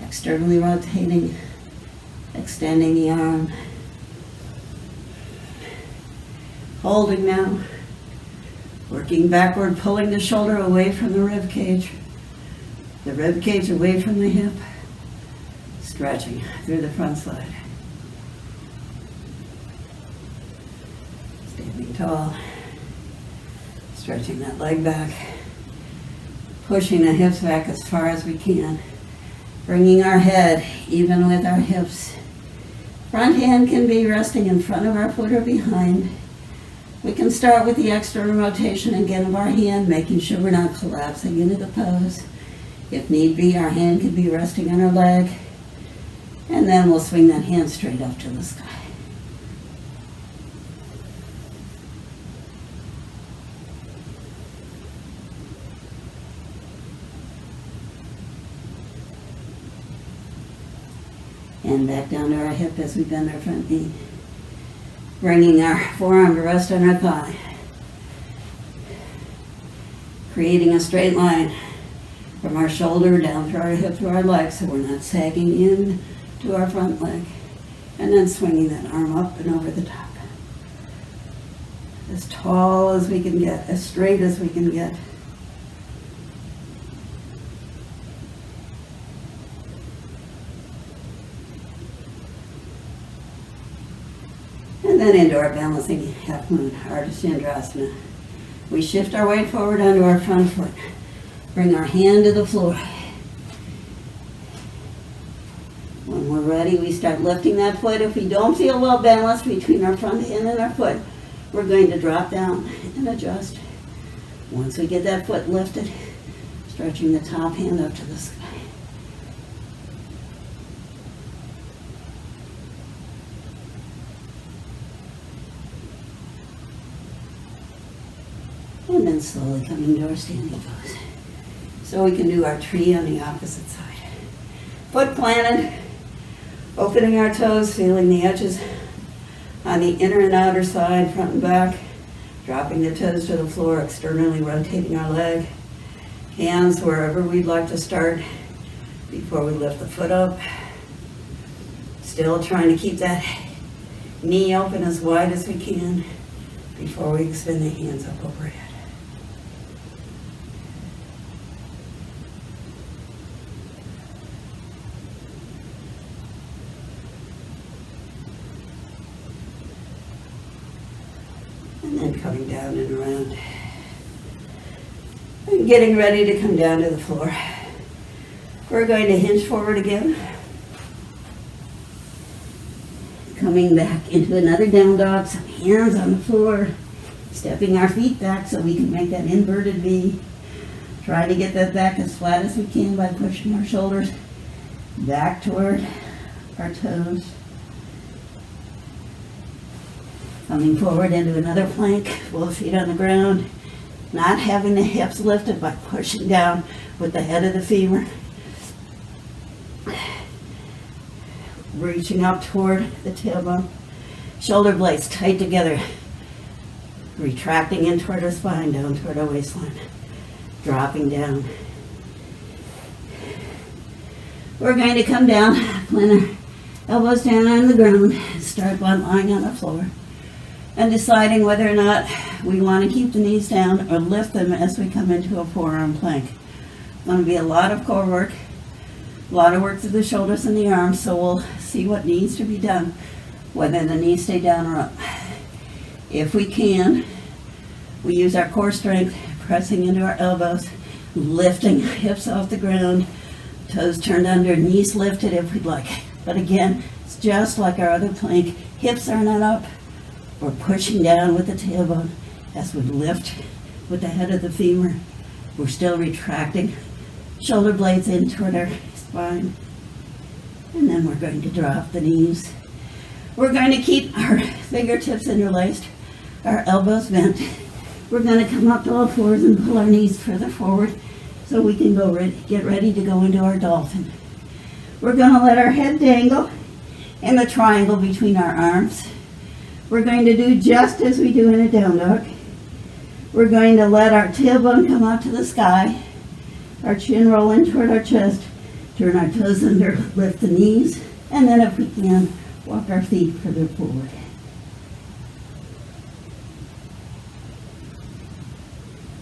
Externally rotating, extending the arm. Holding now. Working backward, pulling the shoulder away from the rib cage. The rib cage away from the hip. Stretching through the front side. Standing tall. Stretching that leg back. Pushing the hips back as far as we can. Bringing our head even with our hips. Front hand can be resting in front of our foot or behind. We can start with the external rotation again of our hand, making sure we're not collapsing into the pose. If need be, our hand can be resting on our leg. And then we'll swing that hand straight up to the sky. And back down to our hip as we bend our front knee. Bringing our forearm to rest on our thigh. Creating a straight line from our shoulder down through our hip to our leg so we're not sagging in to our front leg. And then swinging that arm up and over the top. As tall as we can get, as straight as we can get. And then into our balancing half moon, Ardha Chandrasana. We shift our weight forward onto our front foot. Bring our hand to the floor. When we're ready, we start lifting that foot. If we don't feel well balanced between our front hand and our foot, we're going to drop down and adjust. Once we get that foot lifted, stretching the top hand up to the sky. And then slowly coming to our standing pose. So we can do our tree on the opposite side. Foot planted, opening our toes, feeling the edges on the inner and outer side, front and back. Dropping the toes to the floor, externally rotating our leg. Hands wherever we'd like to start before we lift the foot up. Still trying to keep that knee open as wide as we can before we extend the hands up overhead. And then coming down and around. And getting ready to come down to the floor. We're going to hinge forward again. Coming back into another down dog, some hands on the floor. Stepping our feet back so we can make that inverted V. Try to get that back as flat as we can by pushing our shoulders back toward our toes. Coming forward into another plank, both feet on the ground. Not having the hips lifted by pushing down with the head of the femur. Reaching up toward the tailbone. Shoulder blades tight together. Retracting in toward our spine, down toward our waistline. Dropping down. We're going to come down, plant our elbows down on the ground, start lying on the floor. And deciding whether or not we want to keep the knees down or lift them as we come into a forearm plank. It's going to be a lot of core work, a lot of work through the shoulders and the arms, so we'll see what needs to be done, whether the knees stay down or up. If we can, we use our core strength, pressing into our elbows, lifting hips off the ground, toes turned under, knees lifted if we'd like. But again, it's just like our other plank, hips are not up. We're pushing down with the tailbone as we lift with the head of the femur. We're still retracting. Shoulder blades in toward our spine. And then we're going to drop the knees. We're going to keep our fingertips interlaced, our elbows bent. We're going to come up to all fours and pull our knees further forward so we can get ready to go into our dolphin. We're going to let our head dangle in the triangle between our arms. We're going to do just as we do in a down dog. We're going to let our tailbone come out to the sky, our chin roll in toward our chest, turn our toes under, lift the knees, and then if we can, walk our feet further forward.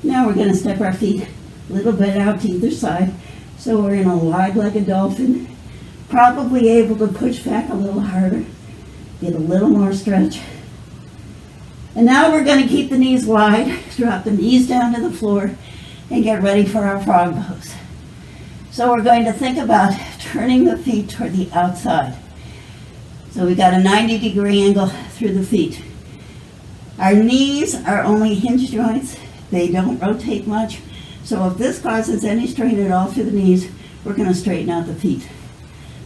Now we're going to step our feet a little bit out to either side, so we're in a wide-legged dolphin, probably able to push back a little harder, get a little more stretch. And now we're going to keep the knees wide, drop the knees down to the floor, and get ready for our frog pose. So we're going to think about turning the feet toward the outside. So we got a 90-degree angle through the feet. Our knees are only hinge joints. They don't rotate much. So if this causes any strain at all through the knees, we're going to straighten out the feet.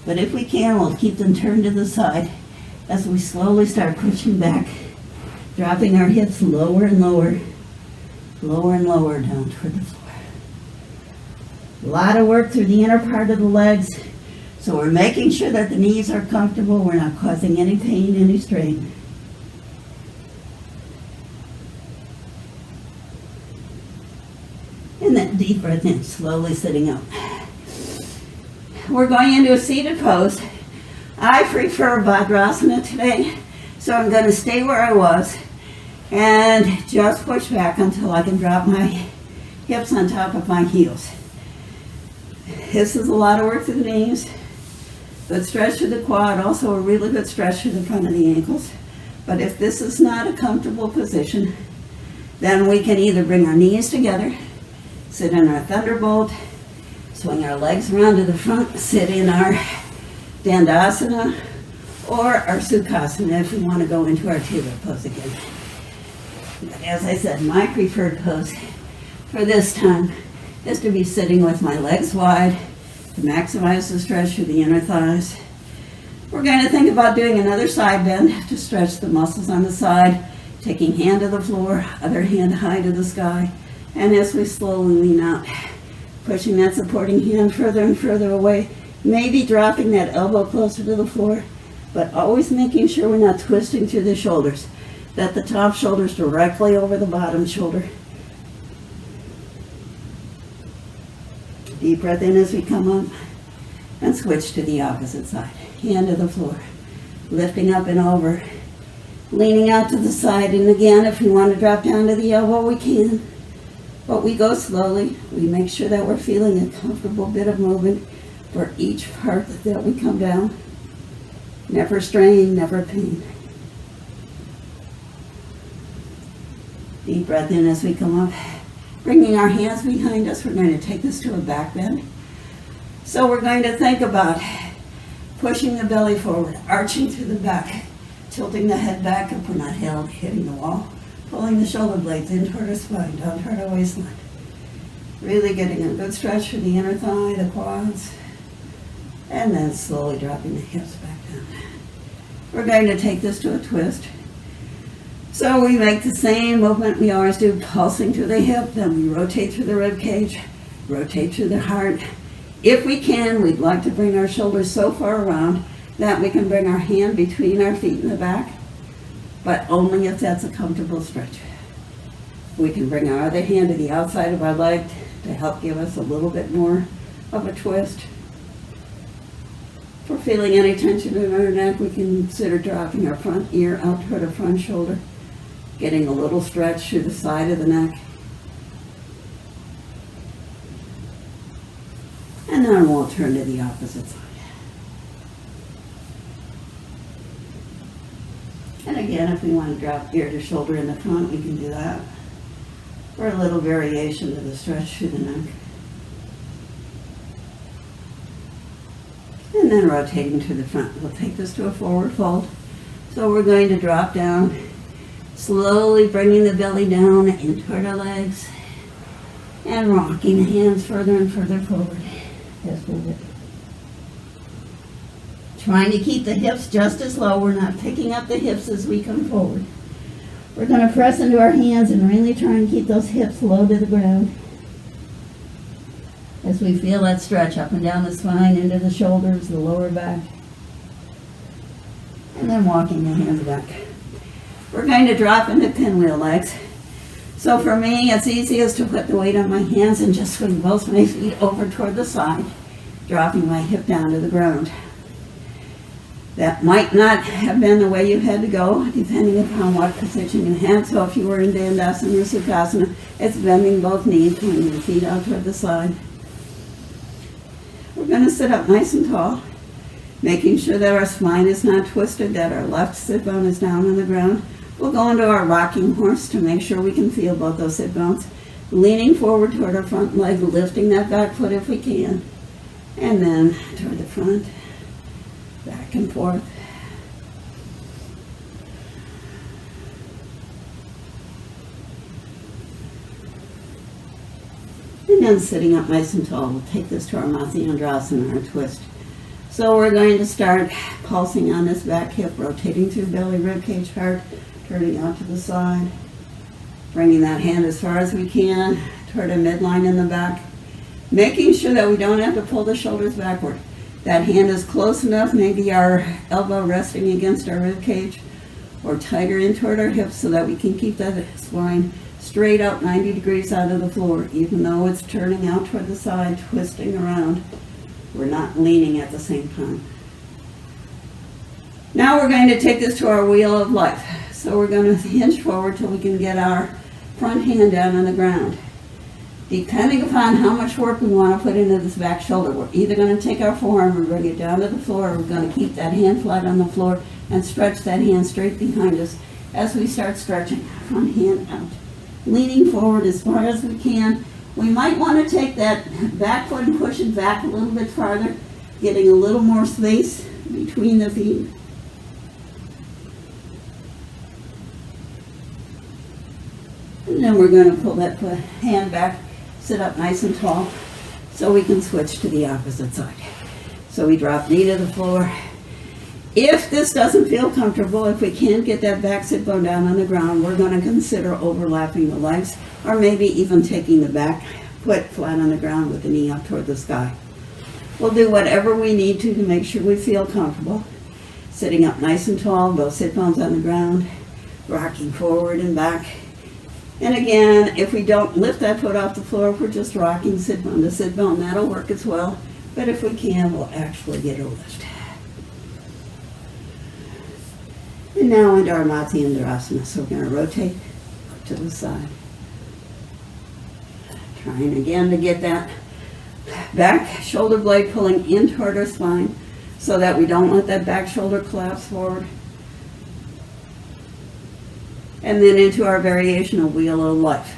But if we can, we'll keep them turned to the side as we slowly start pushing back, dropping our hips lower and lower, lower and lower down toward the floor. A lot of work through the inner part of the legs, so we're making sure that the knees are comfortable, we're not causing any pain, any strain. And then deep breath in, slowly sitting up. We're going into a seated pose. I prefer Vajrasana today, so I'm going to stay where I was and just push back until I can drop my hips on top of my heels. This is a lot of work through the knees, good stretch through the quad, also a really good stretch through the front of the ankles. But if this is not a comfortable position, then we can either bring our knees together, sit in our thunderbolt, swing our legs around to the front, sit in our Dandasana, or our Sukhasana if we want to go into our table pose again. But as I said, my preferred pose for this time is to be sitting with my legs wide to maximize the stretch through the inner thighs. We're going to think about doing another side bend to stretch the muscles on the side, taking hand to the floor, other hand high to the sky, and as we slowly lean out, pushing that supporting hand further and further away, maybe dropping that elbow closer to the floor, but always making sure we're not twisting through the shoulders. that the top shoulder is directly over the bottom shoulder. Deep breath in as we come up and switch to the opposite side. Hand to the floor, lifting up and over, leaning out to the side. And again, if we want to drop down to the elbow, we can. But we go slowly. We make sure that we're feeling a comfortable bit of movement for each part that we come down. Never strain, never pain. Deep breath in as we come up. Bringing our hands behind us, we're going to take this to a back bend. So we're going to think about pushing the belly forward, arching to the back, tilting the head back if we're not held, hitting the wall, pulling the shoulder blades in toward our spine, down toward our waistline. Really getting a good stretch for the inner thigh, the quads, and then slowly dropping the hips back down. We're going to take this to a twist. So we make the same movement we always do, pulsing through the hip, then we rotate through the rib cage, rotate through the heart. If we can, we'd like to bring our shoulders so far around that we can bring our hand between our feet in the back, but only if that's a comfortable stretch. We can bring our other hand to the outside of our leg to help give us a little bit more of a twist. If we're feeling any tension in our neck, we can consider dropping our front ear out toward our front shoulder, getting a little stretch through the side of the neck. And then we'll turn to the opposite side. And again, if we want to drop ear to shoulder in the front, we can do that. Or a little variation to the stretch through the neck. And then rotating to the front. We'll take this to a forward fold. So we're going to drop down, slowly bringing the belly down in toward our legs, and rocking the hands further and further forward as we do. Trying to keep the hips just as low. We're not picking up the hips as we come forward. We're going to press into our hands and really try and keep those hips low to the ground as we feel that stretch up and down the spine, into the shoulders, the lower back, and then walking the hands back. We're going to drop into pinwheel legs. So for me, it's easiest to put the weight on my hands and just swing both my feet over toward the side, dropping my hip down to the ground. That might not have been the way you had to go, depending upon what position you had. So if you were in Dandasana or Sukhasana, it's bending both knees, pointing your feet out toward the side. We're going to sit up nice and tall, making sure that our spine is not twisted, that our left sit bone is down on the ground. We'll go into our rocking horse to make sure we can feel both those sit bones. Leaning forward toward our front leg, lifting that back foot if we can. And then toward the front, back and forth. And then sitting up nice and tall, we'll take this to our Matsyendrasana, our twist. So we're going to start pulsing on this back hip, rotating through belly, rib cage, heart, turning out to the side, bringing that hand as far as we can toward a midline in the back, making sure that we don't have to pull the shoulders backward. That hand is close enough, maybe our elbow resting against our rib cage, or tighter in toward our hips so that we can keep that spine straight up 90 degrees out of the floor, even though it's turning out toward the side, twisting around. We're not leaning at the same time. Now we're going to take this to our wheel of life. So we're going to hinge forward till we can get our front hand down on the ground. Depending upon how much work we want to put into this back shoulder, we're either going to take our forearm and bring it down to the floor, or we're going to keep that hand flat on the floor and stretch that hand straight behind us as we start stretching. Front hand out. Leaning forward as far as we can. We might want to take that back foot and push it back a little bit farther, getting a little more space between the feet. And then we're going to pull that hand back, sit up nice and tall, so we can switch to the opposite side. So we drop knee to the floor. If this doesn't feel comfortable, if we can't get that back sit bone down on the ground, we're going to consider overlapping the legs, or maybe even taking the back foot flat on the ground with the knee up toward the sky. We'll do whatever we need to make sure we feel comfortable. Sitting up nice and tall, both sit bones on the ground, rocking forward and back. And again, if we don't lift that foot off the floor, we're just rocking sit bone to sit bone. That'll work as well. But if we can, we'll actually get a lift. And now into our Matsyasana. So we're going to rotate up to the side. Trying again to get that back shoulder blade pulling in toward our spine so that we don't let that back shoulder collapse forward. And then into our variation of Wheel of Life.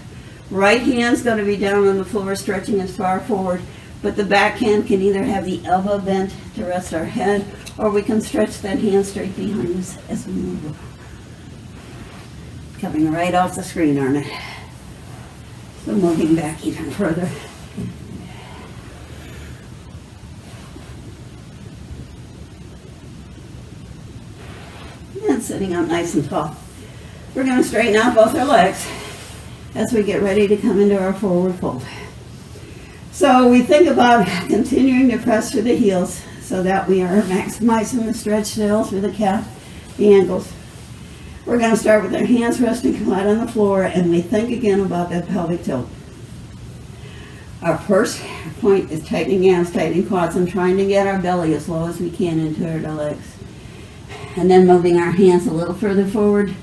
Right hand's going to be down on the floor, stretching as far forward, but the back hand can either have the elbow bent to rest our head, or we can stretch that hand straight behind us as we move. Coming right off the screen, aren't it? So moving back even further. And sitting up nice and tall. We're going to straighten out both our legs as we get ready to come into our forward fold. So we think about continuing to press through the heels so that we are maximizing the stretch still through the calf, the ankles. We're going to start with our hands resting flat on the floor, and we think again about that pelvic tilt. Our first point is tightening abs, tightening quads, and trying to get our belly as low as we can into our legs. And then moving our hands a little further forward,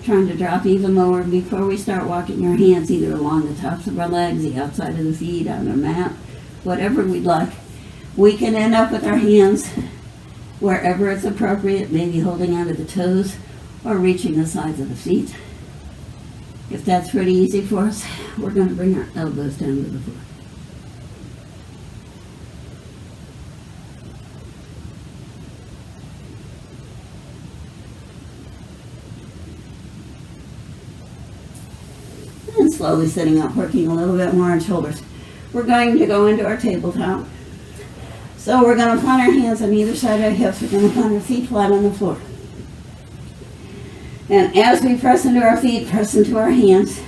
trying to drop even lower before we start walking our hands either along the tops of our legs, the outside of the feet, on our mat, whatever we'd like. We can end up with our hands wherever it's appropriate, maybe holding onto the toes or reaching the sides of the feet. If that's pretty easy for us, we're going to bring our elbows down to the floor. And slowly sitting up, working a little bit more on shoulders. We're going to go into our tabletop. So we're going to plant our hands on either side of our hips. We're going to plant our feet flat on the floor. And as we press into our feet, press into our hands,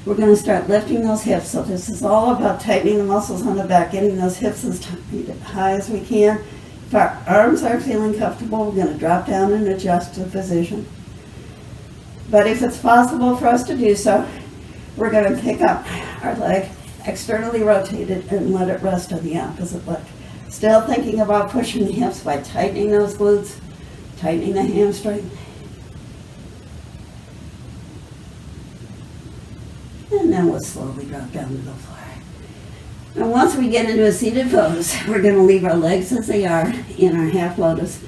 we're going to start lifting those hips. So this is all about tightening the muscles on the back, getting those hips as high as we can. If our arms are feeling comfortable, we're going to drop down and adjust to the position. But if it's possible for us to do so, we're going to pick up our leg, externally rotated, and let it rest on the opposite leg. Still thinking about pushing the hips by tightening those glutes, tightening the hamstring. And then we'll slowly drop down to the floor. And once we get into a seated pose, we're going to leave our legs as they are in our half lotus.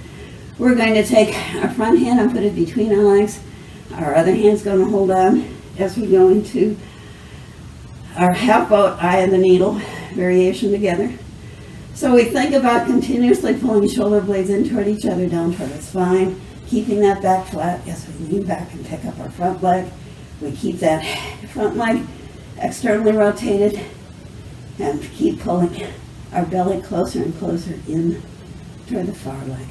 We're going to take our front hand and put it between our legs. Our other hand's going to hold on as we go into our half boat, eye of the needle variation together. So we think about continuously pulling shoulder blades in toward each other, down toward our spine, keeping that back flat as we lean back and pick up our front leg. We keep that front leg externally rotated and keep pulling our belly closer and closer in toward the far leg.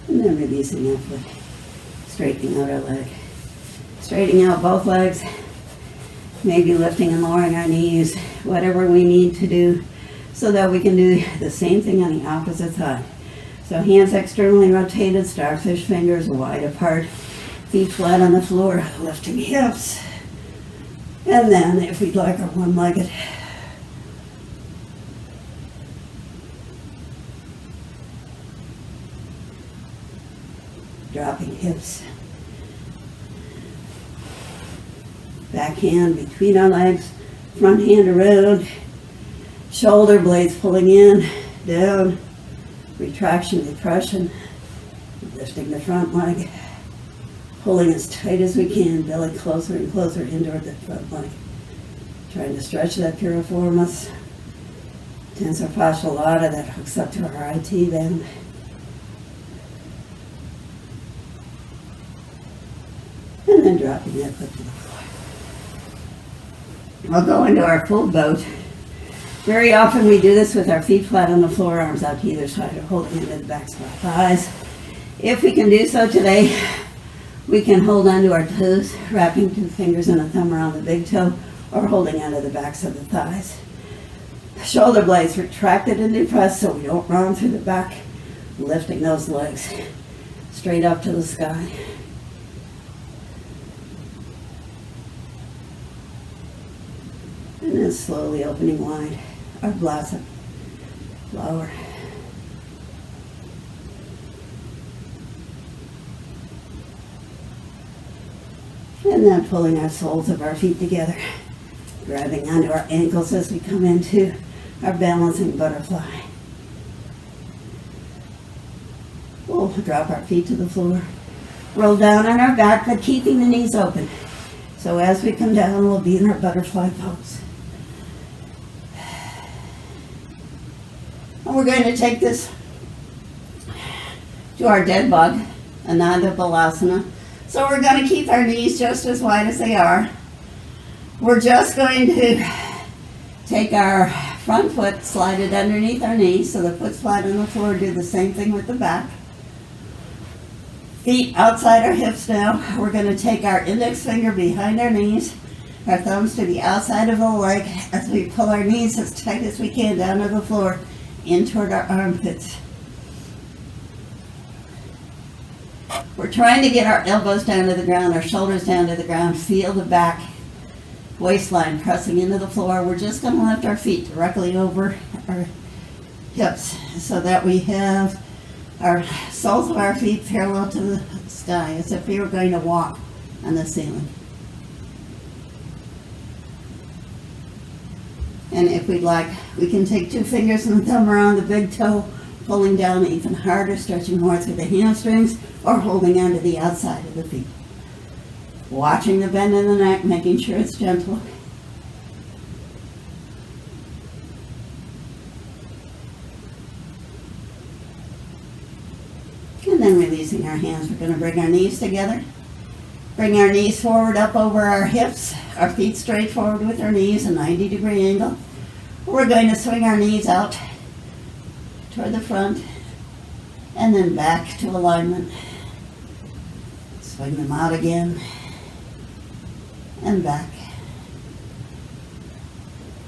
And then releasing that foot, straightening out our leg. Straightening out both legs, maybe lifting and lowering our knees, whatever we need to do so that we can do the same thing on the opposite side. So hands externally rotated, starfish fingers wide apart, feet flat on the floor, lifting hips. And then if we'd like our one-legged. Dropping hips. Back hand between our legs, front hand around, shoulder blades pulling in, down, retraction, depression, lifting the front leg, pulling as tight as we can, belly closer and closer into the front leg. Trying to stretch that piriformis, tensor fasciae lata that hooks up to our IT band. And then dropping that foot to the floor. We'll go into our full boat. Very often we do this with our feet flat on the floor, arms out to either side, or holding into the backs of our thighs. If we can do so today, we can hold onto our toes, wrapping 2 fingers and a thumb around the big toe, or holding onto the backs of the thighs. Shoulder blades retracted and depressed so we don't round through the back Lifting those legs straight up to the sky. And then slowly opening wide our blossom flower. And then pulling our soles of our feet together, grabbing onto our ankles as we come into our balancing butterfly. We'll drop our feet to the floor, roll down on our back, but keeping the knees open. So as we come down, we'll be in our butterfly pose. And we're going to take this to our dead bug, Ananda Balasana. So we're going to keep our knees just as wide as they are. We're just going to take our front foot, slide it underneath our knees so the foot's flat on the floor. Do the same thing with the back. Feet outside our hips now. We're going to take our index finger behind our knees, our thumbs to the outside of the leg as we pull our knees as tight as we can down to the floor, in toward our armpits. We're trying to get our elbows down to the ground, our shoulders down to the ground, feel the back waistline pressing into the floor. We're just going to lift our feet directly over our hips so that we have our soles of our feet parallel to the sky, as if we were going to walk on the ceiling. And if we'd like, we can take 2 fingers and thumb around the big toe, pulling down even harder, stretching more through the hamstrings, or holding onto the outside of the feet. Watching the bend in the neck, making sure it's gentle. And then releasing our hands, we're going to bring our knees together. Bring our knees forward up over our hips, our feet straight forward with our knees, a 90-degree angle. We're going to swing our knees out toward the front and then back to alignment. Swing them out again and back.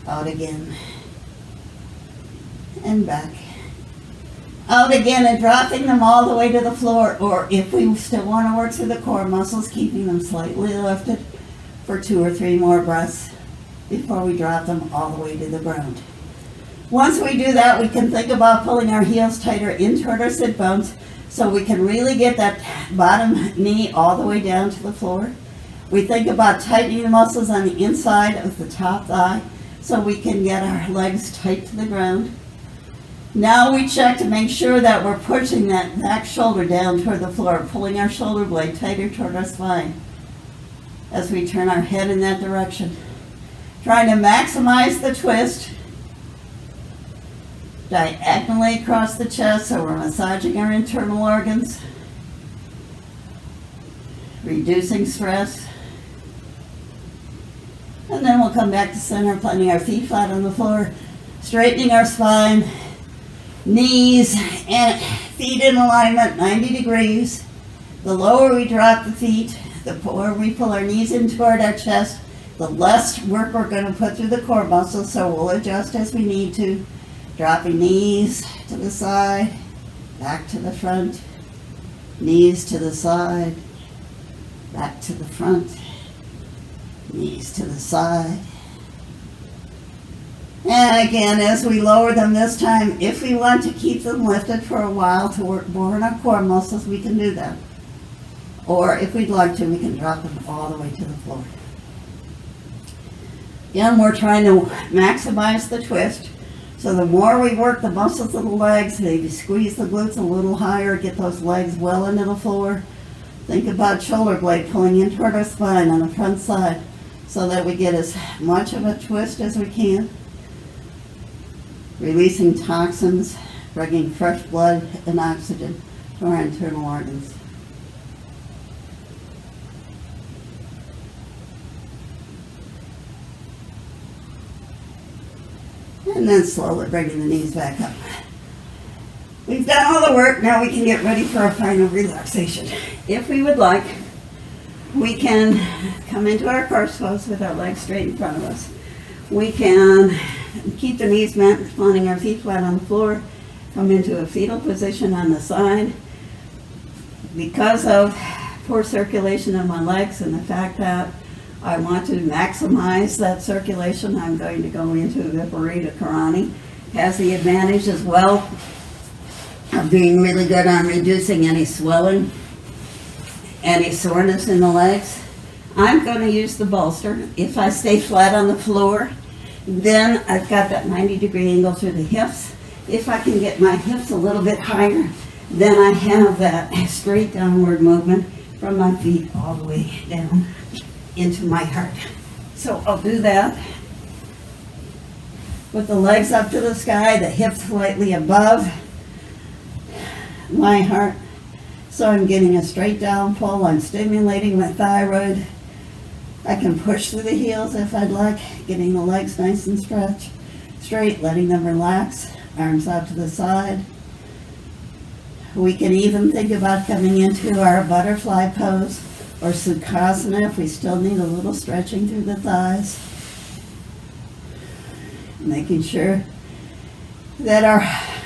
Out again and back. Out again and dropping them all the way to the floor, or if we still want to work through the core muscles, keeping them slightly lifted for 2 or 3 more breaths before we drop them all the way to the ground. Once we do that, we can think about pulling our heels tighter in toward our sit bones so we can really get that bottom knee all the way down to the floor. We think about tightening the muscles on the inside of the top thigh so we can get our legs tight to the ground. Now we check to make sure that we're pushing that back shoulder down toward the floor, pulling our shoulder blade tighter toward our spine as we turn our head in that direction. Trying to maximize the twist diagonally across the chest so we're massaging our internal organs, reducing stress. And then we'll come back to center, planting our feet flat on the floor, straightening our spine, knees and feet in alignment, 90 degrees. The lower we drop the feet, the more we pull our knees in toward our chest, the less work we're going to put through the core muscles, so we'll adjust as we need to. Dropping knees to the side, back to the front, knees to the side, back to the front, knees to the side. And again, as we lower them this time, if we want to keep them lifted for a while to work more on our core muscles, we can do that. Or if we'd like to, we can drop them all the way to the floor. Again, we're trying to maximize the twist. So the more we work the muscles of the legs, maybe squeeze the glutes a little higher, get those legs well into the floor. Think about shoulder blade pulling in toward our spine on the front side so that we get as much of a twist as we can. Releasing toxins, bringing fresh blood and oxygen to our internal organs. And then slowly bringing the knees back up. We've done all the work, now we can get ready for our final relaxation. If we would like, we can come into our corpse pose with our legs straight in front of us. We can keep the knees bent, planting our feet flat on the floor, Come into a fetal position on the side. Because of poor circulation in my legs and the fact that I want to maximize that circulation, I'm going to go into Viparita Karani. Has the advantage as well of being really good on reducing any swelling, any soreness in the legs. I'm going to use the bolster. If I stay flat on the floor, then I've got that 90-degree angle through the hips. If I can get my hips a little bit higher, then I have that straight downward movement from my feet all the way down into my heart. So I'll do that with the legs up to the sky, the hips slightly above my heart. So I'm getting a straight down pull. I'm stimulating my thyroid. I can push through the heels if I'd like, getting the legs nice and straight, letting them relax, arms out to the side. We can even think about coming into our butterfly pose or Sukhasana if we still need a little stretching through the thighs. Making sure that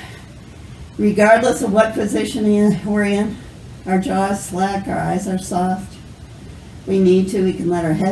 regardless of what position we're in, our jaw is slack, our eyes are soft. We can let our head